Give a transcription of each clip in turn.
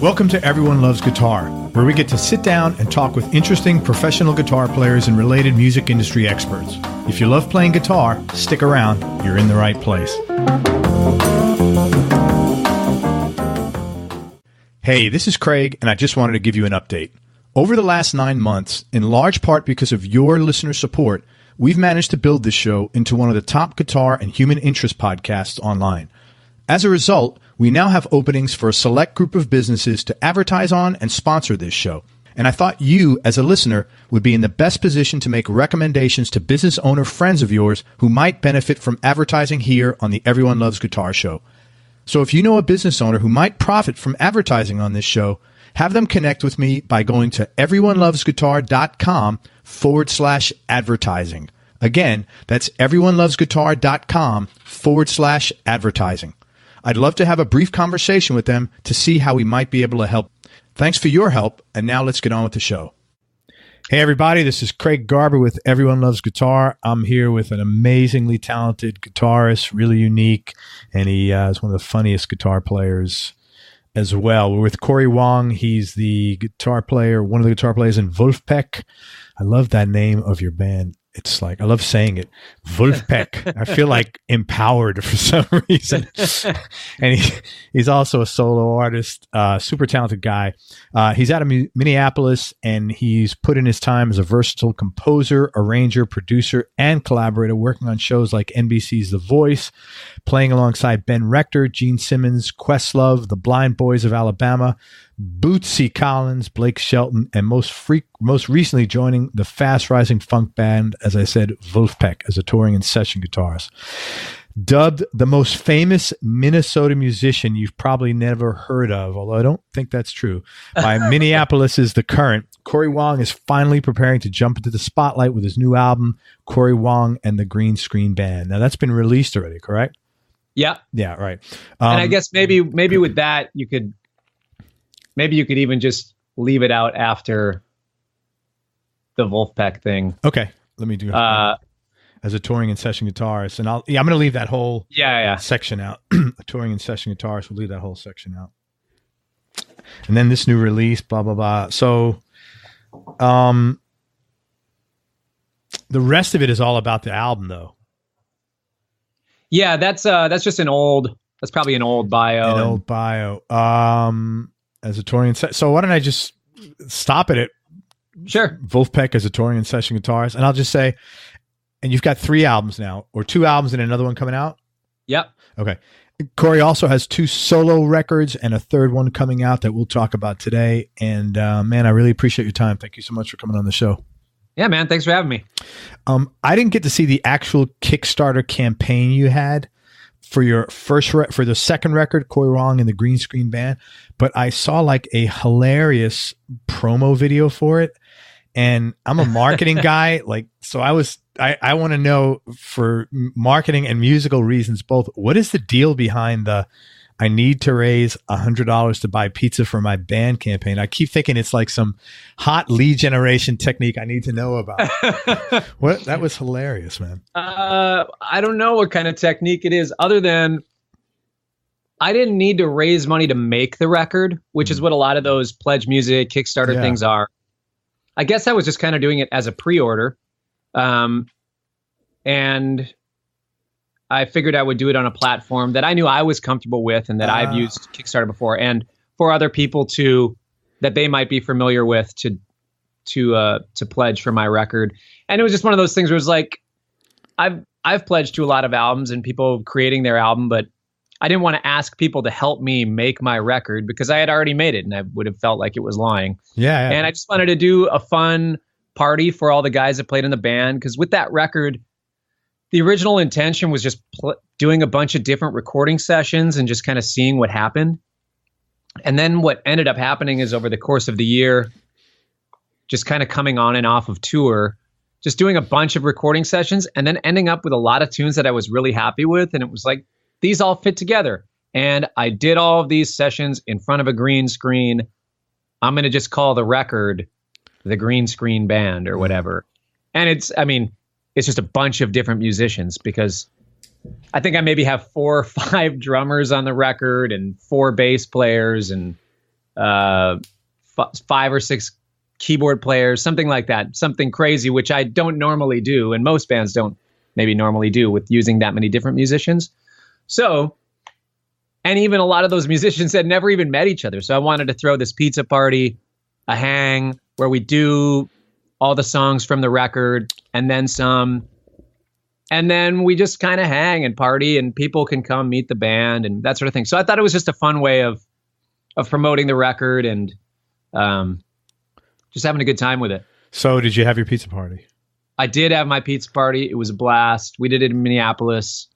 Welcome to Everyone Loves Guitar, where we get to sit down and talk with interesting professional guitar players and related music industry experts. If you love playing guitar, stick around. You're in the right place. Hey, this is Craig, and I just wanted to give you an update. Over the last 9 months, in large part because of your listener support, we've managed to build this show into one of the top guitar and human interest podcasts online. As a result, we now have openings for a select group of businesses to advertise on and sponsor this show. And I thought you, as a listener, would be in the best position to make recommendations to business owner friends of yours who might benefit from advertising here on the Everyone Loves Guitar show. So if you know a business owner who might profit from advertising on this show, have them connect with me by going to everyonelovesguitar.com/advertising. Again, that's everyonelovesguitar.com/advertising. I'd love to have a brief conversation with them to see how we might be able to help. Thanks for your help, and now let's get on with the show. Hey, everybody, this is Craig Garber with Everyone Loves Guitar. I'm here with an amazingly talented guitarist, really unique, and he is one of the funniest guitar players as well. We're with Cory Wong. He's the guitar player, one of the guitar players in Wolfpack. I love that name of your band. It's like, I love saying it, Wolfpack. I feel like empowered for some reason. And he's also a solo artist, super talented guy. He's out of Minneapolis, and he's put in his time as a versatile composer, arranger, producer, and collaborator, working on shows like NBC's The Voice, playing alongside Ben Rector, Gene Simmons, Questlove, The Blind Boys of Alabama, Bootsy Collins, Blake Shelton, and most recently joining the fast-rising funk band, as I said, Wolfpack, as a touring and session guitarist. Dubbed the most famous Minnesota musician you've probably never heard of, although I don't think that's true, by Minneapolis is The Current, Cory Wong is finally preparing to jump into the spotlight with his new album, Cory Wong and the Green Screen Band. Now, that's been released already, correct? Yeah. Yeah, right. And I guess maybe with that, you could even just leave it out after the Wolfpack thing. Okay, let me do it. As a touring and session guitarist, and I'm going to leave that whole section out. A touring and session guitarist, we'll leave that whole section out. And then this new release, blah blah blah. So, the rest of it is all about the album, though. Yeah, that's just that's probably an old bio. An old bio. As a touring and so why don't I just stop it at sure Wolfpack as a touring and session guitarist, and I'll just say, and you've got 3 albums now, or 2 albums and another one coming out? Yep. Okay. Cory also has 2 solo records and a 3rd one coming out that we'll talk about today. And man, I really appreciate your time. Thank you so much for coming on the show. Yeah, man. Thanks for having me. I didn't get to see the actual Kickstarter campaign you had for your for the second record, Cory Wong and the Green Screen Band, but I saw like a hilarious promo video for it. And I'm a marketing guy, so I want to know, for marketing and musical reasons both, what is the deal behind the I need to raise $100 to buy pizza for my band campaign? I keep thinking it's like some hot lead generation technique I need to know about. That was hilarious, man. I don't know what kind of technique it is, other than I didn't need to raise money to make the record, which is what a lot of those PledgeMusic, Kickstarter things are. I guess I was just kind of doing it as a pre-order. And I figured I would do it on a platform that I knew I was comfortable with and that I've used Kickstarter before, and for other people that they might be familiar with to pledge for my record. And it was just one of those things where it was like, I've pledged to a lot of albums and people creating their album, but I didn't want to ask people to help me make my record because I had already made it and I would have felt like it was lying. Yeah. And I just wanted to do a fun party for all the guys that played in the band, because with that record, the original intention was just doing a bunch of different recording sessions and just kind of seeing what happened. And then what ended up happening is, over the course of the year, just kind of coming on and off of tour, just doing a bunch of recording sessions and then ending up with a lot of tunes that I was really happy with. And it was like, these all fit together. And I did all of these sessions in front of a green screen. I'm going to just call the record the Green Screen Band or whatever. And it's just a bunch of different musicians, because I think I maybe have 4 or 5 drummers on the record and 4 bass players and 5 or 6 keyboard players, something like that, something crazy, which I don't normally do, and most bands don't maybe normally do with using that many different musicians. So, and even a lot of those musicians had never even met each other. So I wanted to throw this pizza party, a hang, where we do all the songs from the record and then some. And then we just kind of hang and party, and people can come meet the band and that sort of thing. So I thought it was just a fun way of promoting the record and just having a good time with it. So did you have your pizza party? I did have my pizza party. It was a blast. We did it in Minneapolis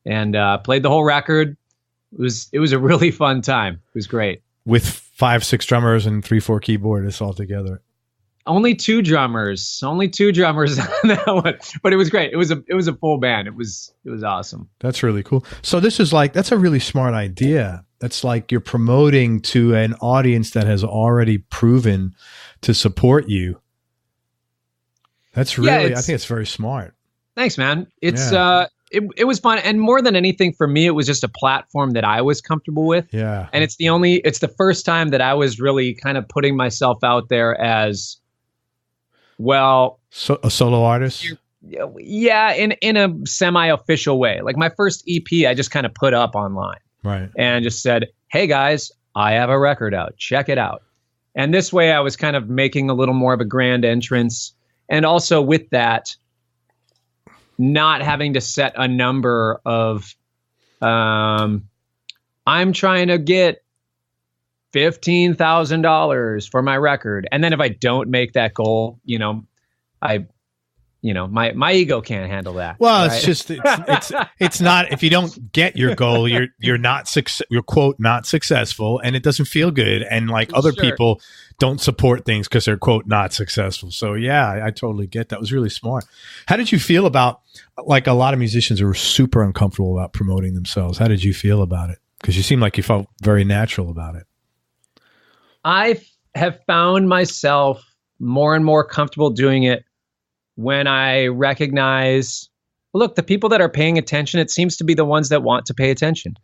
and played the whole record. It was a really fun time. It was great. With 5, 6 drummers and 3, 4 keyboardists all together. Only 2 drummers on that one, but it was great. It was a full band. It was awesome. That's really cool. So that's a really smart idea. That's like you're promoting to an audience that has already proven to support you. That's really, I think it's very smart. Thanks, man. It's, it was fun. And more than anything for me, it was just a platform that I was comfortable with. Yeah. And it's the first time that I was really kind of putting myself out there as, well, so a solo artist. Yeah. In a semi-official way. Like my first EP, I just kind of put up online. Right. And just said, hey guys, I have a record out. Check it out. And this way I was kind of making a little more of a grand entrance. And also with that, not having to set a number of, I'm trying to get $15,000 for my record. And then if I don't make that goal, my ego can't handle that. Well, right? it's just, it's not, if you don't get your goal, you're not, you're quote, not successful, and it doesn't feel good. And like other people don't support things because they're quote, not successful. So yeah, I totally get that. It was really smart. How did you feel about, like a lot of musicians are super uncomfortable about promoting themselves. How did you feel about it? Because you seem like you felt very natural about it. I have found myself more and more comfortable doing it when I recognize, look, the people that are paying attention, it seems to be the ones that want to pay attention.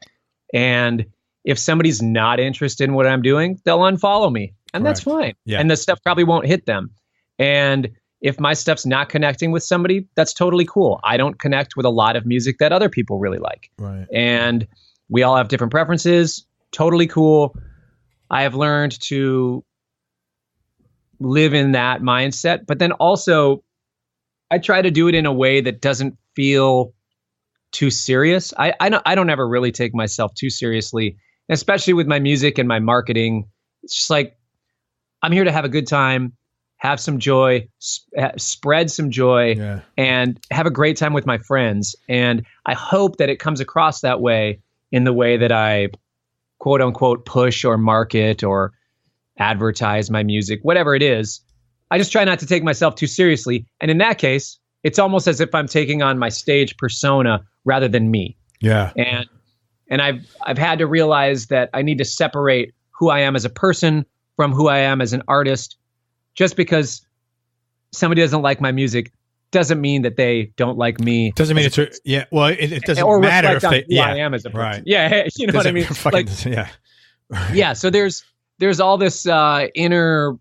And if somebody's not interested in what I'm doing, they'll unfollow me. And Correct. That's fine. Yeah. And the stuff probably won't hit them. And if my stuff's not connecting with somebody, that's totally cool. I don't connect with a lot of music that other people really like. Right. And we all have different preferences. Totally cool. I have learned to live in that mindset, but then also I try to do it in a way that doesn't feel too serious. I don't ever really take myself too seriously, especially with my music and my marketing. It's just like, I'm here to have a good time, have some joy, spread some joy, and have a great time with my friends. And I hope that it comes across that way in the way that I quote unquote push or market or advertise my music, whatever it is. I just try not to take myself too seriously. And in that case, it's almost as if I'm taking on my stage persona rather than me. Yeah. And I've had to realize that I need to separate who I am as a person from who I am as an artist. Just because somebody doesn't like my music doesn't mean that they don't like me. Doesn't mean it's yeah. Well, it doesn't matter if they. I am as a person. Right. Yeah, you know what I mean. Fucking, yeah. So there's all this inner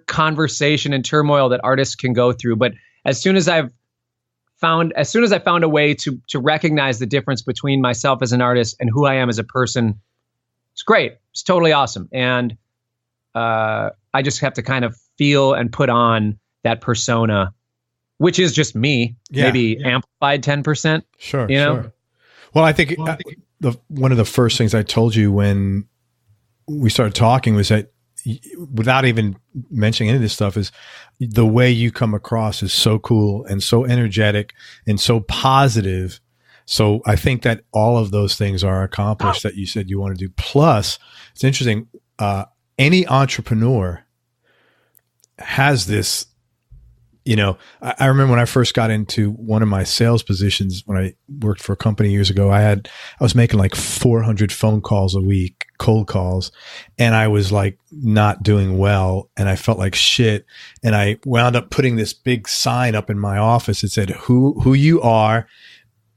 conversation and turmoil that artists can go through. But as soon as I found a way to recognize the difference between myself as an artist and who I am as a person, it's great. It's totally awesome. And I just have to kind of feel and put on that persona, which is just me, maybe amplified 10%. Sure. Sure. Well, I think one of the first things I told you when we started talking was that, without even mentioning any of this stuff, is the way you come across is so cool and so energetic and so positive. So I think that all of those things are accomplished that you said you want to do. Plus, it's interesting. Any entrepreneur has this, I remember when I first got into one of my sales positions when I worked for a company years ago, I was making like 400 phone calls a week, cold calls, and I was like not doing well, and I felt like shit. And I wound up putting this big sign up in my office that said who you are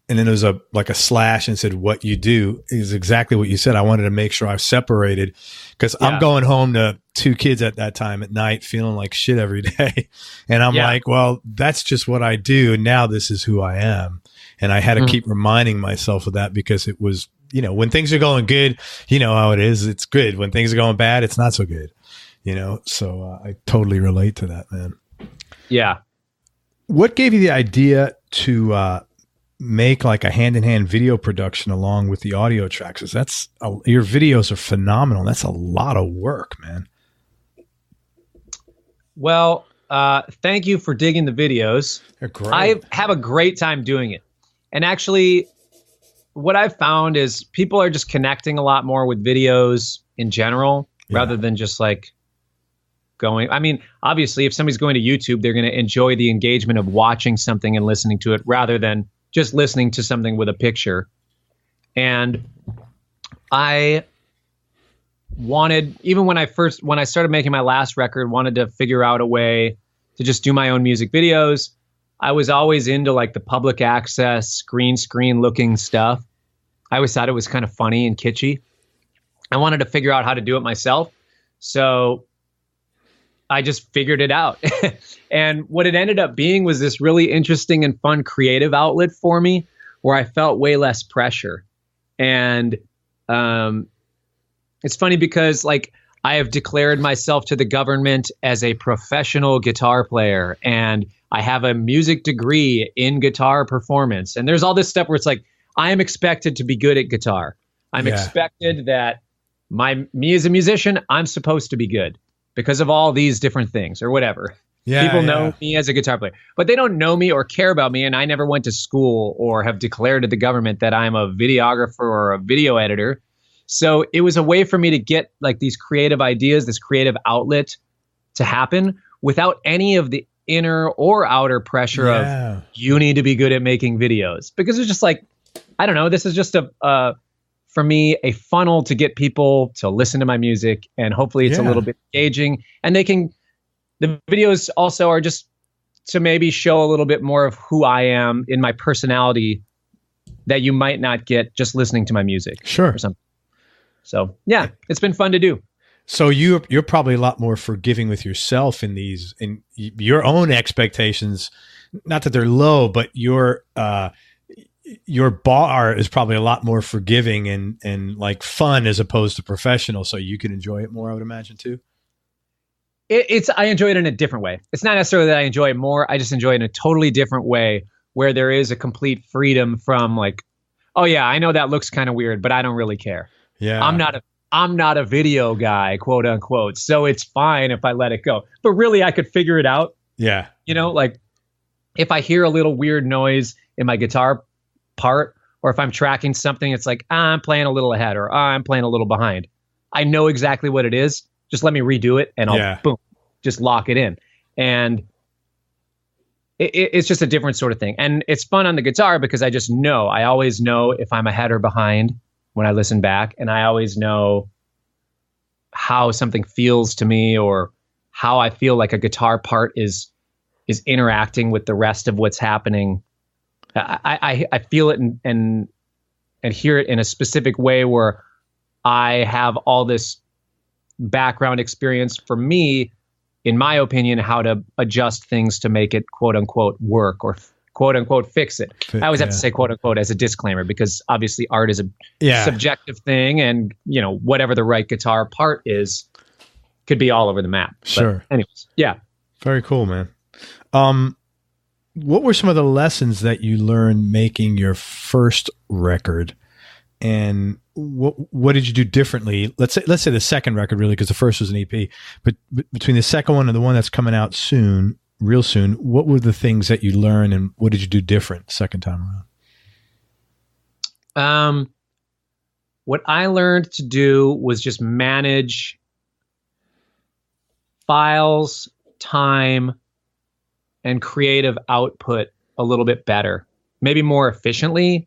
and then there was a slash and said, what you do is exactly what you said. I wanted to make sure I separated because I'm going home to 2 kids at that time at night, feeling like shit every day. And I'm like, well, that's just what I do. And now this is who I am. And I had to keep reminding myself of that because it was, when things are going good, you know how it is. It's good. When things are going bad, it's not so good, So I totally relate to that, man. Yeah. What gave you the idea to make like a hand-in-hand video production along with the audio tracks? Because your videos are phenomenal. That's a lot of work, man. Well, thank you for digging the videos. They're great. I have a great time doing it. And actually, what I've found is people are just connecting a lot more with videos in general rather than just like going. I mean, obviously, if somebody's going to YouTube, they're going to enjoy the engagement of watching something and listening to it rather than just listening to something with a picture. And I wanted, even when I started making my last record, wanted to figure out a way to just do my own music videos. I was always into like the public access green screen looking stuff. I always thought it was kind of funny and kitschy. I wanted to figure out how to do it myself. So I just figured it out. And what it ended up being was this really interesting and fun creative outlet for me where I felt way less pressure. And it's funny because like I have declared myself to the government as a professional guitar player, and I have a music degree in guitar performance. And there's all this stuff where it's like, I am expected to be good at guitar. I'm expected that me as a musician, I'm supposed to be good because of all these different things or whatever. People know me as a guitar player, but they don't know me or care about me. And I never went to school or have declared to the government that I'm a videographer or a video editor. So it was a way for me to get like these creative ideas, this creative outlet to happen without any of the inner or outer pressure of you need to be good at making videos, because it's just like, I don't know, this is just for me, a funnel to get people to listen to my music, and hopefully it's a little bit engaging, and the videos also are just to maybe show a little bit more of who I am in my personality that you might not get just listening to my music. Sure. Or something. So yeah, it's been fun to do. So you're probably a lot more forgiving with yourself in your own expectations. Not that they're low, but your bar is probably a lot more forgiving and like fun as opposed to professional. So you can enjoy it more, I would imagine too. I enjoy it in a different way. It's not necessarily that I enjoy it more. I just enjoy it in a totally different way where there is a complete freedom from like, oh yeah, I know that looks kind of weird, but I don't really care. Yeah. I'm not a video guy, quote unquote. So it's fine if I let it go. But really, I could figure it out. Yeah. Like if I hear a little weird noise in my guitar part, or if I'm tracking something, it's like, I'm playing a little ahead or I'm playing a little behind. I know exactly what it is. Just let me redo it and I'll boom, just lock it in. And it's just a different sort of thing. And it's fun on the guitar because I always know if I'm ahead or behind when I listen back, and I always know how something feels to me or how I feel like a guitar part is interacting with the rest of what's happening. I feel it and hear it in a specific way where I have all this background experience for me, in my opinion, how to adjust things to make it quote unquote work or quote unquote fix it. I always have to say quote unquote as a disclaimer because obviously art is a subjective thing, and whatever the right guitar part is could be all over the map. Sure. But anyways, yeah. Very cool, man. What were some of the lessons that you learned making your first record, and what did you do differently? Let's say the second record, really, because the first was an EP, but between the second one and the one that's coming out soon, real soon, what were the things that you learned and what did you do different second time around? What I learned to do was just manage files, time, and creative output a little bit better, maybe more efficiently.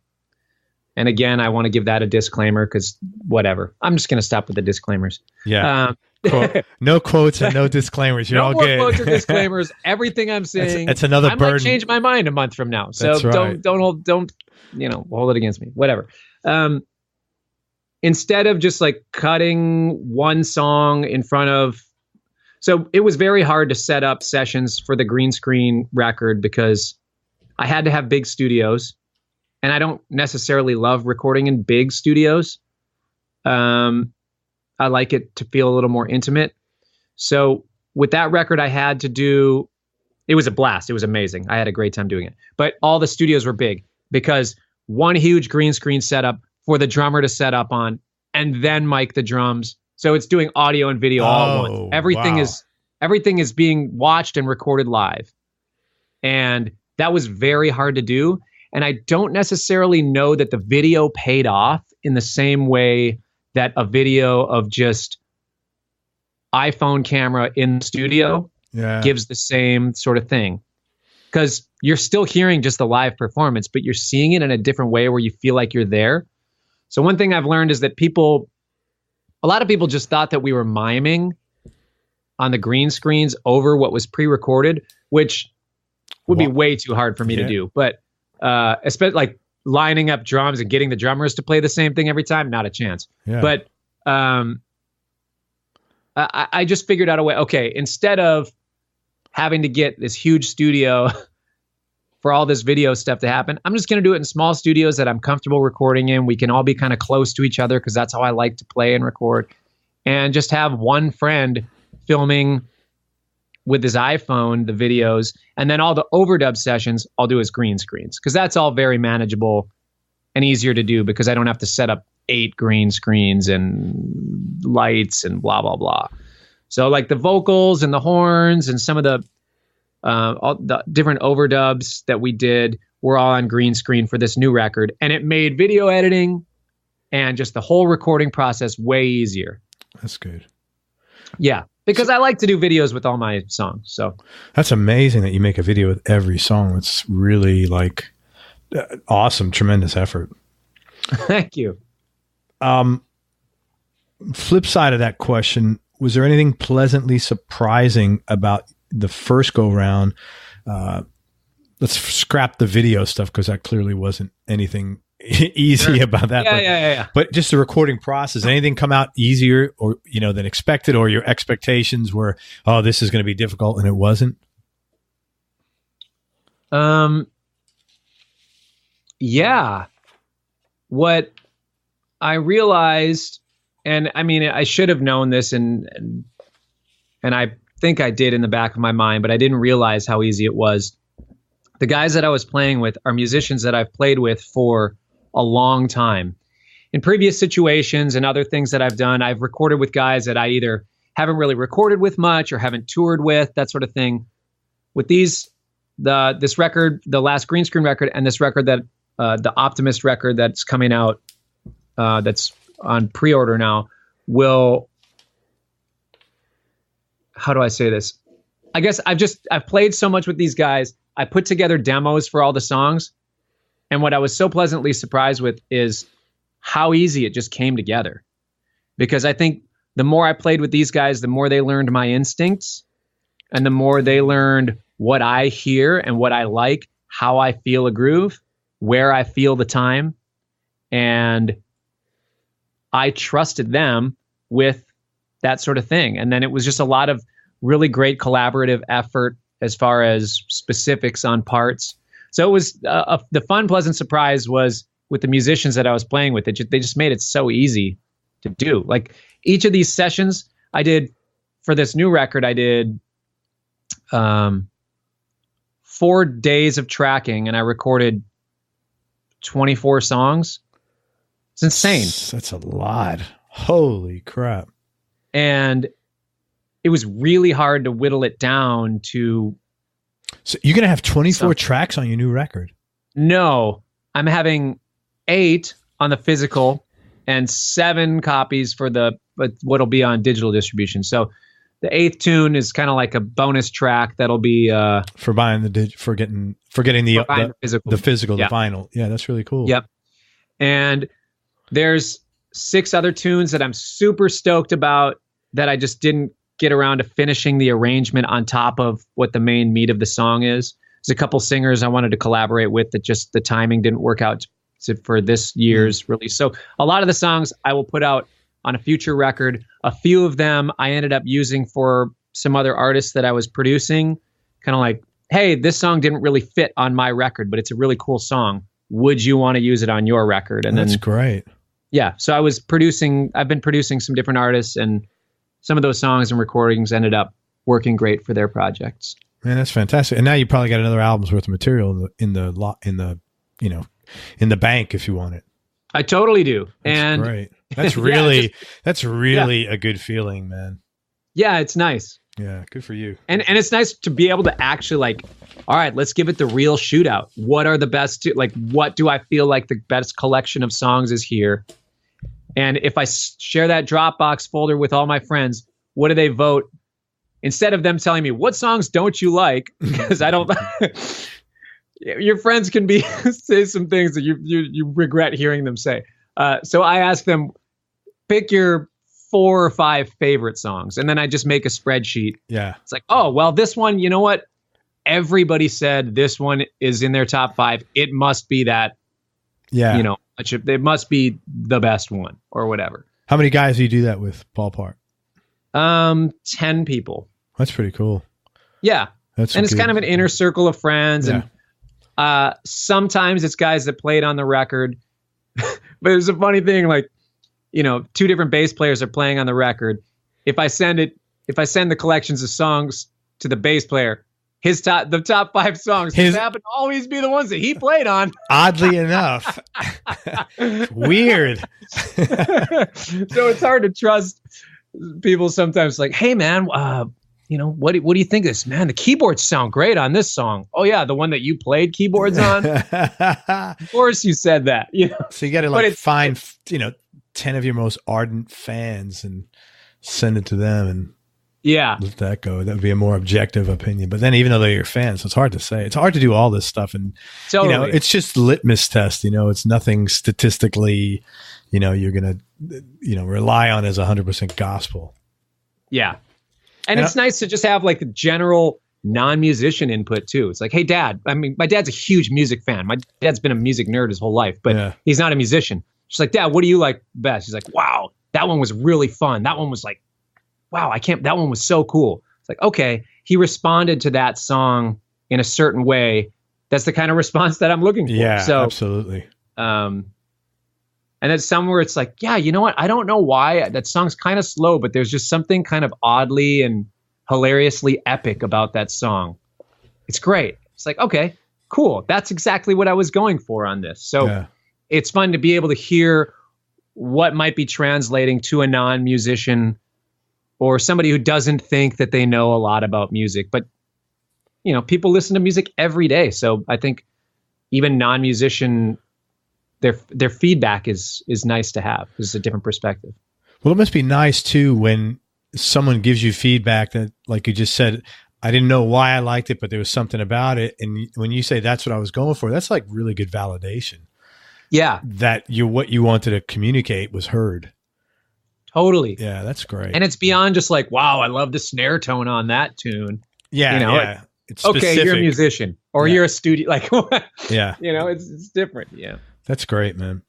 And again, I want to give that a disclaimer because whatever. I'm just going to stop with the disclaimers. Yeah. No quotes and no disclaimers. You're no all more good. Quotes or disclaimers. Everything I'm saying. It's another I burden. might change my mind a month from now. So right. don't hold it against me. Whatever. Instead of just like cutting one song in front of, so it was very hard to set up sessions for the green screen record because I had to have big studios, and I don't necessarily love recording in big studios. I like it to feel a little more intimate. So with that record, I had to do, it was a blast. It was amazing. I had a great time doing it. But all the studios were big because one huge green screen setup for the drummer to set up on, and then mic the drums. So it's doing audio and video all at once. Everything is being watched and recorded live. And that was very hard to do. And I don't necessarily know that the video paid off in the same way that a video of just iPhone camera in the studio gives the same sort of thing. Because you're still hearing just the live performance, but you're seeing it in a different way where you feel like you're there. So one thing I've learned is that a lot of people just thought that we were miming on the green screens over what was pre-recorded, which would be way too hard for me to do. But especially like lining up drums and getting the drummers to play the same thing every time, not a chance. Yeah. But I just figured out a way. Okay, instead of having to get this huge studio for all this video stuff to happen, I'm just going to do it in small studios that I'm comfortable recording in. We can all be kind of close to each other because that's how I like to play and record. And just have one friend filming with his iPhone the videos, and then all the overdub sessions I'll do as green screens because that's all very manageable and easier to do because I don't have to set up 8 green screens and lights and blah blah blah. So like the vocals and the horns and some of the all the different overdubs that we did were all on green screen for this new record, and it made video editing and just the whole recording process way easier. That's good. Yeah. Because I like to do videos with all my songs. So that's amazing that you make a video with every song. It's really like awesome, tremendous effort. Thank you. Flip side of that question, was there anything pleasantly surprising about the first go round? Let's scrap the video stuff because that clearly wasn't anything easy about that. Yeah. But just the recording process, anything come out easier or, than expected, or your expectations were, oh, this is going to be difficult, and it wasn't? Yeah. What I realized, and I mean, I should have known this and I think I did in the back of my mind, but I didn't realize how easy it was. The guys that I was playing with are musicians that I've played with for a long time. In previous situations and other things that I've done, I've recorded with guys that I either haven't really recorded with much or haven't toured with, that sort of thing. With this record, the last green screen record, and this record that the Optimist record that's coming out, that's on pre-order now, how do I say this? I guess I've played so much with these guys. I put together demos for all the songs. And what I was so pleasantly surprised with is how easy it just came together. Because I think the more I played with these guys, the more they learned my instincts and the more they learned what I hear and what I like, how I feel a groove, where I feel the time. And I trusted them with that sort of thing. And then it was just a lot of really great collaborative effort as far as specifics on parts. So it was the fun, pleasant surprise was with the musicians that I was playing with. They just made it so easy to do. Like each of these sessions I did for this new record, I did 4 days of tracking, and I recorded 24 songs. It's insane. That's a lot. Holy crap. And it was really hard to whittle it down to... So you're going to have 24 tracks on your new record? No, I'm having 8 on the physical and 7 copies for what'll be on digital distribution. So the 8th tune is kind of like a bonus track that'll be for buying the getting the physical, yeah. the vinyl. Yeah, that's really cool. Yep. And there's 6 other tunes that I'm super stoked about that I just didn't get around to finishing the arrangement on top of what the main meat of the song is. There's a couple singers I wanted to collaborate with that just the timing didn't work out for this year's release. So a lot of the songs I will put out on a future record. A few of them I ended up using for some other artists that I was producing, kind of like, hey, this song didn't really fit on my record, but it's a really cool song. Would you want to use it on your record? And that's great. Yeah. So I've been producing some different artists, and some of those songs and recordings ended up working great for their projects. Man, that's fantastic. And now you probably got another album's worth of material in the bank if you want it. I totally do. That's great. That's really a good feeling, man. Yeah, it's nice. Yeah, good for you. And it's nice to be able to actually like, all right, let's give it the real shootout. What are the best, what do I feel like the best collection of songs is here? And if I share that Dropbox folder with all my friends, what do they vote? Instead of them telling me, what songs don't you like? Because I don't, your friends can say some things that you regret hearing them say. So I ask them, pick your 4 or 5 favorite songs. And then I just make a spreadsheet. Yeah. It's like, oh, well, this one, you know what? Everybody said this one is in their top 5. It must be that. Yeah. It must be the best one or whatever. How many guys do you do that with, ballpark? 10 people. That's pretty cool. Yeah. It's kind of an inner circle of friends. Yeah. And sometimes it's guys that played on the record. But it's a funny thing, like, 2 different bass players are playing on the record. If I send the collections of songs to the bass player, the top 5 songs just happen to always be the ones that he played on. Oddly enough. Weird. So it's hard to trust people sometimes. Like, hey man, what do you think of this? Man, the keyboards sound great on this song. Oh yeah, the one that you played keyboards on. Of course you said that. So you got to find 10 of your most ardent fans and send it to them and let that go. That would be a more objective opinion. But then even though they're your fans, it's hard to say. It's hard to do all this stuff. And, totally. It's just litmus test. It's nothing statistically, you're going to, rely on as 100% gospel. Yeah. And it's nice to just have like the general non-musician input too. It's like, hey dad, my dad's a huge music fan. My dad's been a music nerd his whole life, but he's not a musician. She's like, Dad, what do you like best? He's like, wow, that one was really fun. That one was like, wow, that one was so cool. It's like, okay, he responded to that song in a certain way. That's the kind of response that I'm looking for. Yeah, so, absolutely. And then somewhere it's like, yeah, you know what? I don't know why that song's kind of slow, but there's just something kind of oddly and hilariously epic about that song. It's great. It's like, okay, cool. That's exactly what I was going for on this. So it's fun to be able to hear what might be translating to a non-musician or somebody who doesn't think that they know a lot about music. But, people listen to music every day. So I think even non-musician, their feedback is nice to have. It's a different perspective. Well, it must be nice too when someone gives you feedback that, like you just said, I didn't know why I liked it, but there was something about it. And when you say that's what I was going for, that's like really good validation. Yeah. That what you wanted to communicate was heard. Totally. Yeah, that's great. And it's beyond just like, wow, I love the snare tone on that tune. Yeah. It's okay, specific. you're a musician or you're a studio. Like, yeah. It's different. Yeah. That's great, man.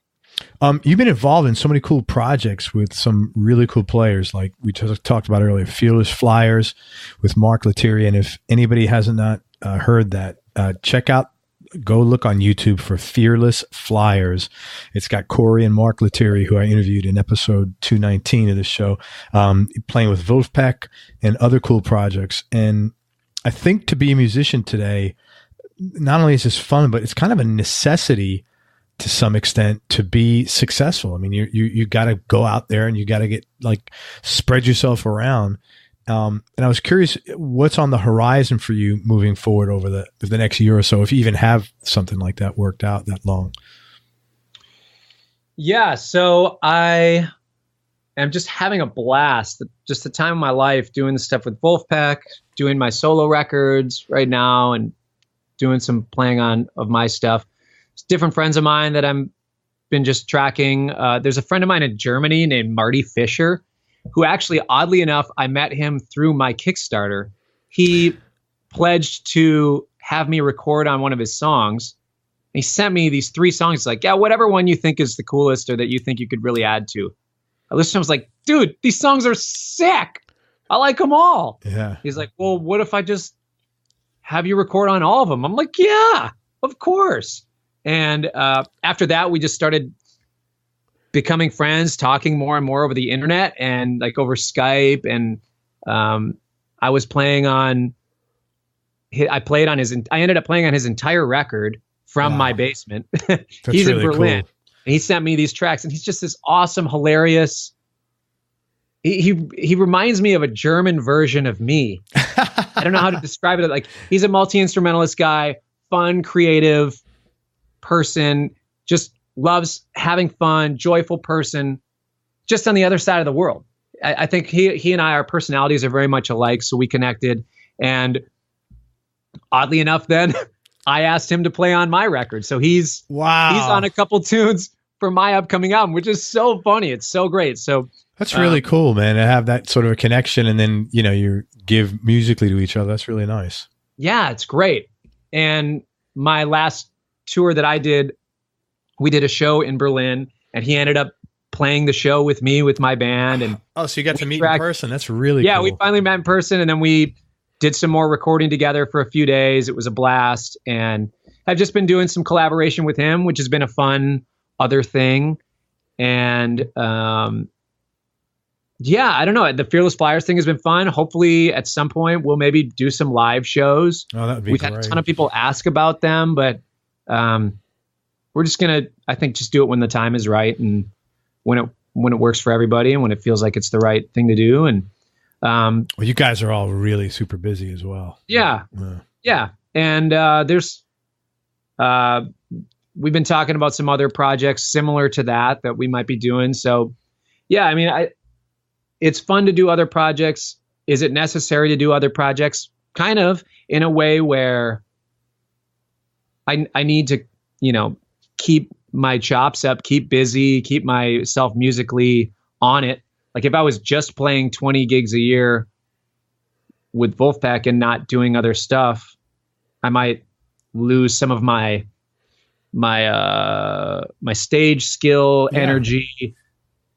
You've been involved in so many cool projects with some really cool players, like we talked about earlier, Fearless Flyers with Mark Lettieri. And if anybody hasn't not heard that, go look on YouTube for Fearless Flyers. It's got Cory and Mark Lettieri, who I interviewed in episode 219 of this show, playing with Wolfpack and other cool projects. And I think to be a musician today, not only is this fun, but it's kind of a necessity to some extent to be successful. I mean, you got to go out there and you got to spread yourself around. And I was curious, what's on the horizon for you moving forward over the next year or so, if you even have something like that worked out that long? Yeah, so I am just having a blast, just the time of my life doing the stuff with Wolfpack, doing my solo records right now and doing some playing of my stuff. It's different friends of mine that I'm been just tracking. There's a friend of mine in Germany named Marty Fisher, who actually, oddly enough, I met him through my Kickstarter. He pledged to have me record on one of his songs. He sent me these 3 songs. He's like, yeah, whatever one you think is the coolest or that you think you could really add to. I listened to him, I was like, dude, these songs are sick. I like them all. Yeah. He's like, well, what if I just have you record on all of them? I'm like, yeah, of course. And after that, we just started becoming friends, talking more and more over the internet and like over Skype. And I was playing on, I ended up playing on his entire record from my basement. He's really in Berlin. Cool. And he sent me these tracks, and he's just this awesome, hilarious. He reminds me of a German version of me. I don't know how to describe it. Like, he's a multi-instrumentalist guy, fun, creative person, just loves having fun, joyful person, just on the other side of the world. I think he and I, our personalities are very much alike, so we connected. And oddly enough, then I asked him to play on my record. So he's on a couple tunes for my upcoming album, which is so funny. It's so great. So that's really cool, man, to have that sort of a connection, and then, you know, you give musically to each other. That's really nice. Yeah, it's great. And my last tour that I did, we did a show in Berlin, and he ended up playing the show with me, with my band. And so you got to meet in person. That's really cool. Yeah, we finally met in person, and then we did some more recording together for a few days. It was a blast. And I've just been doing some collaboration with him, which has been a fun other thing. And yeah, I don't know. The Fearless Flyers thing has been fun. Hopefully at some point we'll maybe do some live shows. Oh, that'd be We've great. had a ton of people ask about them, but we're just going to, I think, just do it when the time is right and when it works for everybody and when it feels like it's the right thing to do. And well, you guys are all really super busy as well. Yeah. And we've been talking about some other projects similar to that we might be doing. So yeah, I mean, it's fun to do other projects. Is it necessary to do other projects? Kind of, in a way where I need to, you know, keep my chops up, keep busy, keep myself musically on it. Like, if I was just playing 20 gigs a year with Wolfpack and not doing other stuff, I might lose some of my stage skill, energy,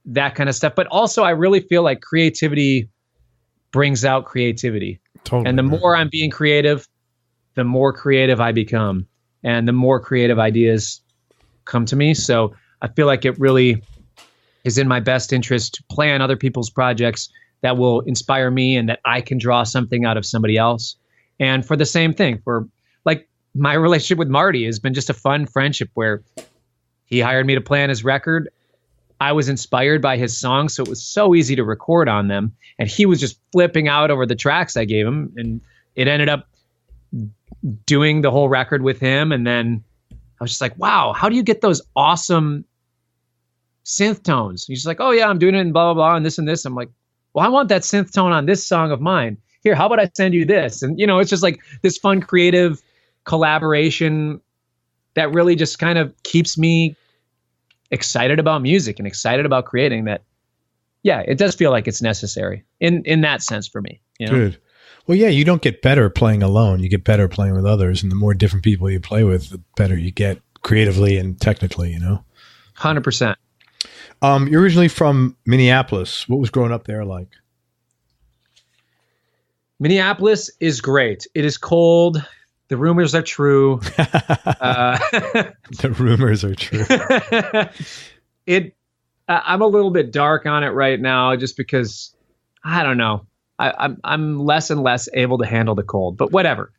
that kind of stuff. But also, I really feel like creativity brings out creativity. Totally. And the more I'm being creative, the more creative I become, and the more creative ideas come to me. So I feel like it really is in my best interest to play on other people's projects that will inspire me and that I can draw something out of somebody else. And for the same thing, for like my relationship with Marty has been just a fun friendship where he hired me to play on his record. I was inspired by his songs, so it was so easy to record on them. And he was just flipping out over the tracks I gave him. And it ended up doing the whole record with him. And then I was just like, wow, how do you get those awesome synth tones? He's just like, oh yeah, I'm doing it in blah, blah, blah, and this and this. I'm like, well, I want that synth tone on this song of mine. Here, how about I send you this? And, you know, it's just like this fun, creative collaboration that really just kind of keeps me excited about music and excited about creating that. Yeah, it does feel like it's necessary in that sense for me. You know? Good. Well, yeah, you don't get better playing alone. You get better playing with others. And the more different people you play with, the better you get creatively and technically, you know? 100%. You're originally from Minneapolis. What was growing up there like? Minneapolis is great. It is cold. The rumors are true. The rumors are true. I'm a little bit dark on it right now, just because I don't know. I'm less and less able to handle the cold, but whatever.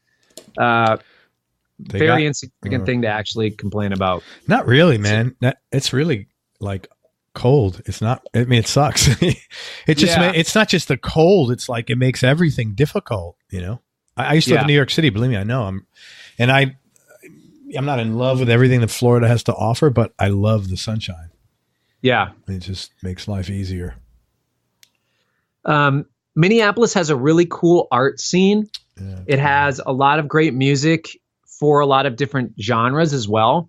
Very insignificant thing to actually complain about. Not really, man. It's really like cold. It's not. I mean, it sucks. It's not just the cold. It's like it makes everything difficult. You know. I used to live in New York City. Believe me, I know. I'm not in love with everything that Florida has to offer, but I love the sunshine. Yeah, it just makes life easier. Minneapolis has a really cool art scene. Yeah. It has a lot of great music for a lot of different genres as well.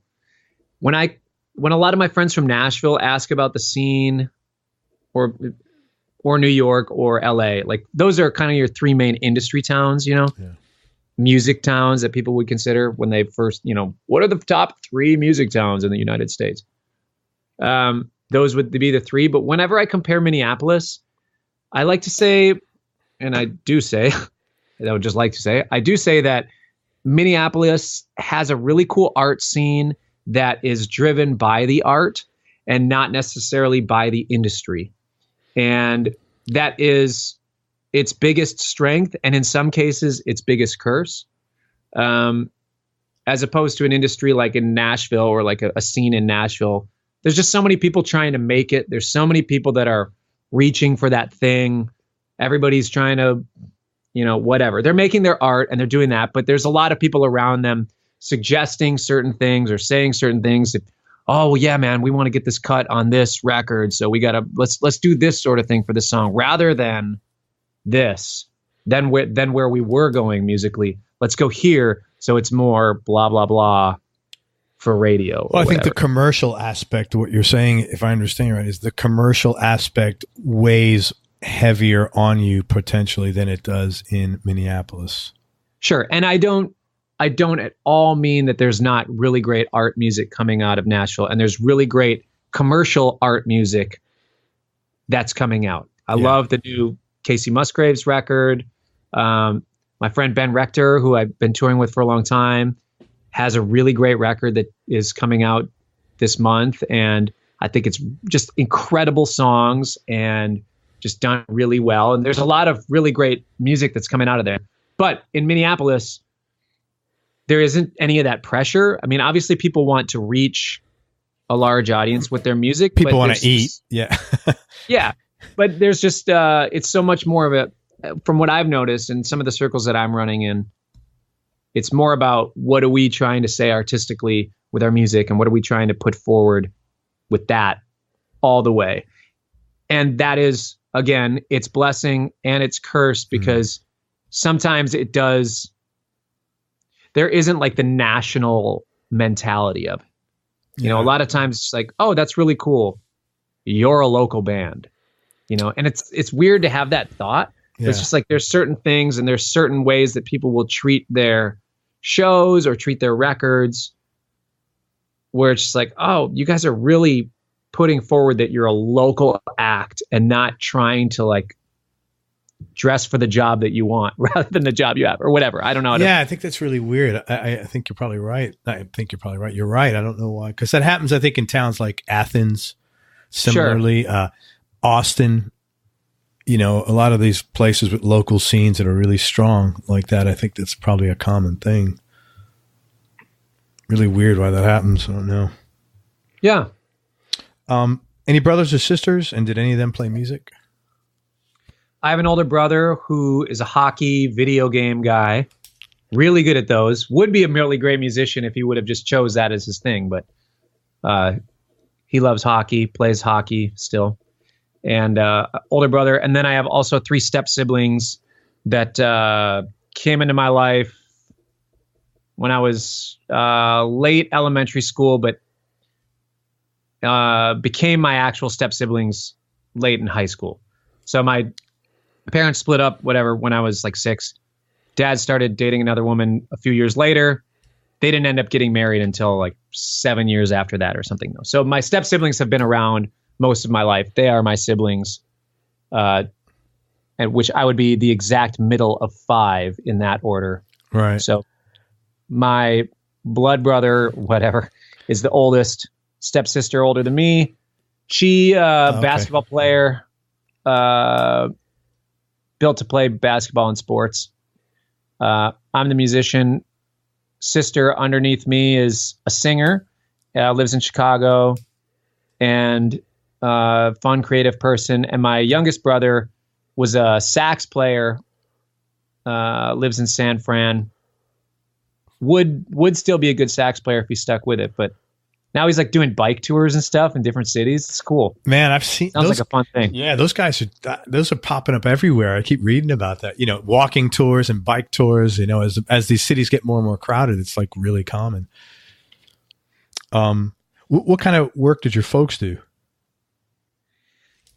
When I when a lot of my friends from Nashville ask about the scene, or New York or LA, like those are kind of your three main industry towns, you know, music towns that people would consider when they first, you know, what are the top 3 music towns in the United States? Those would be the 3. But whenever I compare Minneapolis, I like to say, and I do say, I would just like to say, I do say that Minneapolis has a really cool art scene that is driven by the art and not necessarily by the industry. And that is its biggest strength, and in some cases, its biggest curse. As opposed to an industry like in Nashville, or like a scene in Nashville, there's just so many people trying to make it. There's so many people that are reaching for that thing. Everybody's trying to, you know, whatever. They're making their art and they're doing that, but there's a lot of people around them suggesting certain things or saying certain things that, oh, well, yeah, man, we want to get this cut on this record, so we gotta let's do this sort of thing for the song rather than this. Then where we were going musically, let's go here, so it's more blah blah blah for radio. Well, I think the commercial aspect of what you're saying, if I understand right, is the commercial aspect weighs heavier on you potentially than it does in Minneapolis. Sure, and I don't at all mean that there's not really great art music coming out of Nashville, and there's really great commercial art music that's coming out. I love the new Casey Musgraves record. My friend Ben Rector, who I've been touring with for a long time, has a really great record that is coming out this month, and I think it's just incredible songs and just done really well. And there's a lot of really great music that's coming out of there. But in Minneapolis, there isn't any of that pressure. I mean, obviously people want to reach a large audience with their music. People want to eat. Yeah. Yeah. But there's just, it's so much more of from what I've noticed in some of the circles that I'm running in, it's more about what are we trying to say artistically with our music, and what are we trying to put forward with that all the way. And that is, again, it's blessing and it's curse, because sometimes it does. There isn't like the national mentality of it. You know, a lot of times it's like, oh, that's really cool. You're a local band, you know, and it's weird to have that thought. Yeah. It's just like, there's certain things and there's certain ways that people will treat their shows or treat their records where it's just like, oh, you guys are really putting forward that you're a local act and not trying to like dress for the job that you want rather than the job you have or whatever. I don't know. I think that's really weird. I think you're probably right. You're right. I don't know why. Because that happens, I think, in towns like Athens, similarly, Austin, you know, a lot of these places with local scenes that are really strong like that. I think that's probably a common thing. Really weird why that happens. I don't know. Yeah. Any brothers or sisters? And did any of them play music? I have an older brother who is a hockey video game guy, really good at those. Would be a really great musician if he would have just chose that as his thing, but he loves hockey, plays hockey still. And older brother. And then I have also 3 step siblings that came into my life when I was late elementary school, but became my actual step siblings late in high school. So my parents split up, whatever, when I was like 6. Dad started dating another woman a few years later. They didn't end up getting married until like 7 years after that or something, though. So my step siblings have been around most of my life. They are my siblings, at which I would be the exact middle of 5 in that order. Right. So my blood brother, whatever, is the oldest. Stepsister older than me. She, basketball player, built to play basketball and sports. I'm the musician. Sister underneath me is a singer, lives in Chicago, and fun, creative person. And my youngest brother was a sax player, lives in San Fran. Would still be a good sax player if he stuck with it, but now he's like doing bike tours and stuff in different cities. It's cool. Man, I've seen sounds like a fun thing. Yeah, those guys are popping up everywhere. I keep reading about that. You know, walking tours and bike tours. You know, as these cities get more and more crowded, it's like really common. What kind of work did your folks do?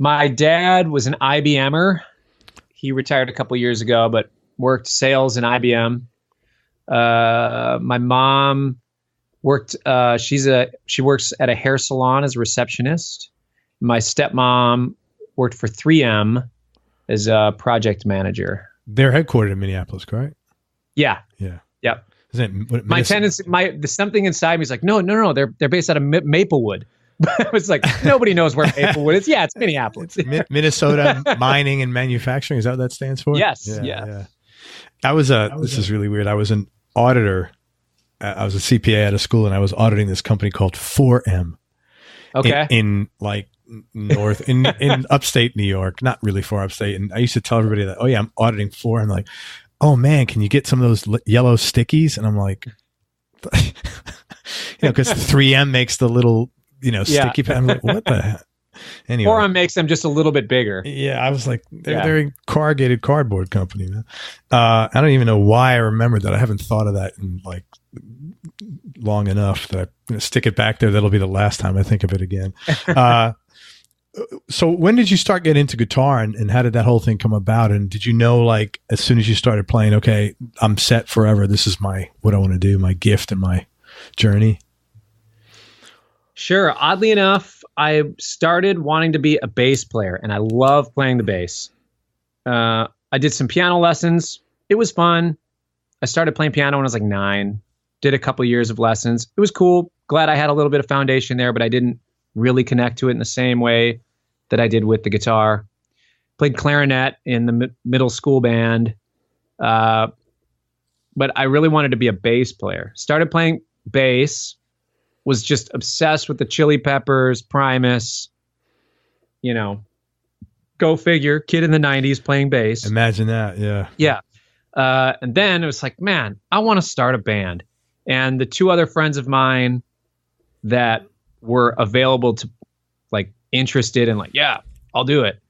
My dad was an IBMer. He retired a couple years ago, but worked sales in IBM. My mom worked, she works at a hair salon as a receptionist. My stepmom worked for 3M as a project manager. They're headquartered in Minneapolis, correct? Yeah. Yeah. Yep. My tendency, something inside me is like, no, they're based out of Maplewood. It was like, nobody knows where Maplewood is. Yeah, it's Minneapolis. Minnesota Mining and Manufacturing. Is that what that stands for? Yes. Yeah. This is really weird. I was an auditor. I was a CPA out of school, and I was auditing this company called 4M. Okay. In like north, in upstate New York, not really far upstate. And I used to tell everybody that, oh yeah, I'm auditing 4. I'm like, oh man, can you get some of those yellow stickies? And I'm like, because 3M makes the little, sticky pad. I'm like, what the heck? Anyway. 4M makes them just a little bit bigger. Yeah, I was like, they're a corrugated cardboard company. Man. I don't even know why I remember that. I haven't thought of that in like long enough that I'm going to stick it back there. That'll be the last time I think of it again. So when did you start getting into guitar, and how did that whole thing come about? And did you know, like, as soon as you started playing, okay, I'm set forever. This is what I want to do, my gift and my journey? Sure. Oddly enough, I started wanting to be a bass player, and I love playing the bass. I did some piano lessons. It was fun. I started playing piano when I was like 9. Did a couple years of lessons. It was cool. Glad I had a little bit of foundation there, but I didn't really connect to it in the same way that I did with the guitar. Played clarinet in the middle school band. But I really wanted to be a bass player. Started playing bass. Was just obsessed with the Chili Peppers, Primus, go figure, kid in the 90s playing bass. Imagine that, yeah. Yeah. And then it was like, man, I want to start a band. And the 2 other friends of mine that were available to, like, interested and like, yeah, I'll do it.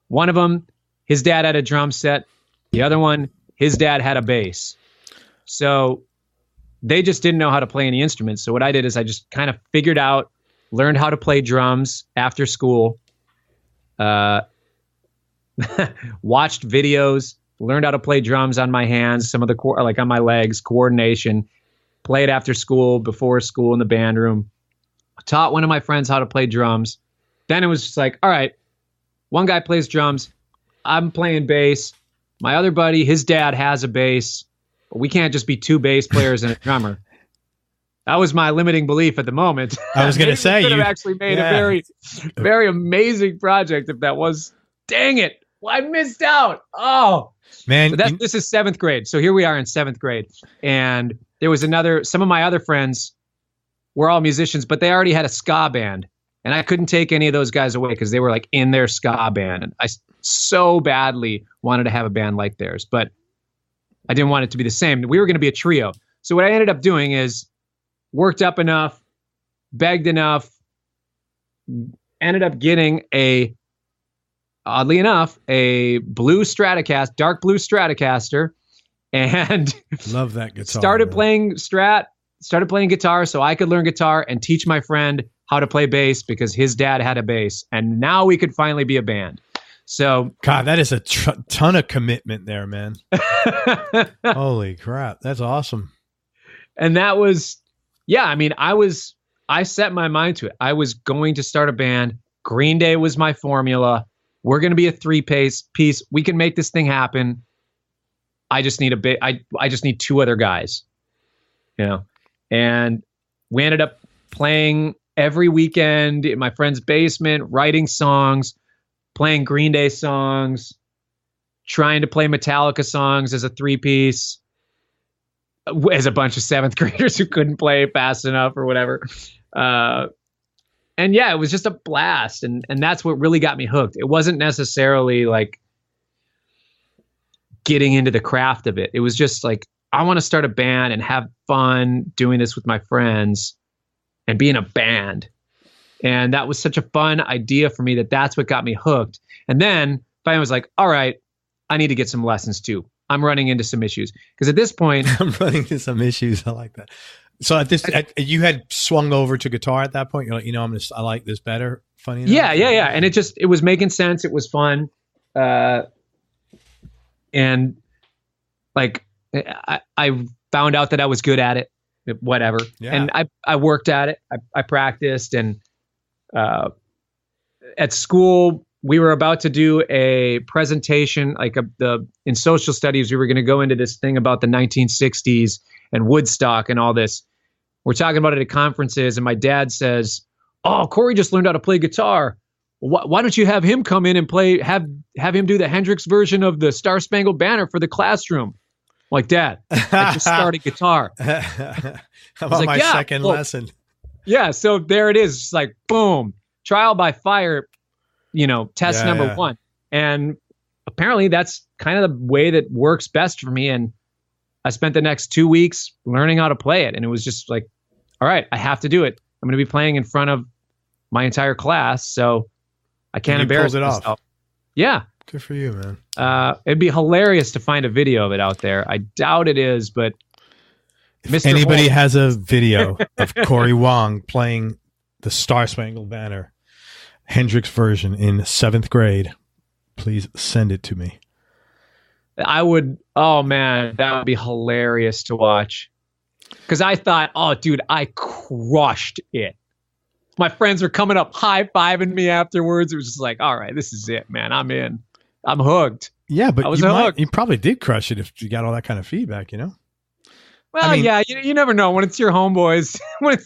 One of them, his dad had a drum set. The other one, his dad had a bass. So they just didn't know how to play any instruments. So what I did is I just kind of learned how to play drums after school, watched videos, learned how to play drums on my hands, some of the like on my legs, coordination, played after school, before school in the band room, taught one of my friends how to play drums. Then it was just like, all right, one guy plays drums, I'm playing bass. My other buddy, his dad has a bass. We can't just be 2 bass players and a drummer. That was my limiting belief at the moment. I was going to say, you could have actually made a very, very amazing project if that was. Dang it! Well, I missed out. Oh man! This is 7th grade. So here we are in 7th grade, and there was some of my other friends were all musicians, but they already had a ska band, and I couldn't take any of those guys away because they were like in their ska band, and I so badly wanted to have a band like theirs, but I didn't want it to be the same. We were going to be a trio. So what I ended up doing is worked up enough, begged enough, ended up getting oddly enough, a blue Stratocaster, dark blue Stratocaster, and love that guitar. Started playing guitar so I could learn guitar and teach my friend how to play bass because his dad had a bass, and now we could finally be a band. So, God, that is a ton of commitment there, man. Holy crap. That's awesome. And that was, I set my mind to it. I was going to start a band. Green Day was my formula. We're going to be a 3-piece. We can make this thing happen. I just need I just need 2 other guys, and we ended up playing every weekend in my friend's basement, writing songs, playing Green Day songs, trying to play Metallica songs as a 3-piece, as a bunch of 7th graders who couldn't play fast enough or whatever. And yeah, it was just a blast. And that's what really got me hooked. It wasn't necessarily like getting into the craft of it. It was just like, I want to start a band and have fun doing this with my friends and be in a band. And that was such a fun idea for me that's what got me hooked. And then finally I was like, all right, I need to get some lessons too. I'm running into some issues. Because at this point... I'm running into some issues. I like that. So you had swung over to guitar at that point. You're like, I like this better. Funny enough. Yeah. And it was making sense. It was fun. And like, I found out that I was good at it, whatever. Yeah. And I worked at it. I practiced, and at school, we were about to do a presentation, in social studies, we were going to go into this thing about the 1960s and Woodstock and all this. We're talking about it at conferences, and my dad says, "Oh, Cory just learned how to play guitar. Why don't you have him come in and play? Have him do the Hendrix version of the Star Spangled Banner for the classroom." I'm like, "Dad, I just started guitar." How about my second lesson? Yeah, so there it is. It's like, boom, trial by fire, test number one. And apparently that's kind of the way that works best for me. And I spent the next 2 weeks learning how to play it. And it was just like, all right, I have to do it. I'm going to be playing in front of my entire class, so I can't embarrass myself. Off. Yeah. Good for you, man. It'd be hilarious to find a video of it out there. I doubt it is, but if anybody has a video of Cory Wong playing the Star Spangled Banner Hendrix version in 7th grade, please send it to me. I would. Oh man, that would be hilarious to watch. Because I thought, oh dude, I crushed it. My friends were coming up high-fiving me afterwards. It was just like, all right, this is it, man. I'm in. I'm hooked. Yeah, but you probably did crush it if you got all that kind of feedback, Well, yeah, you never know when it's your homeboys, when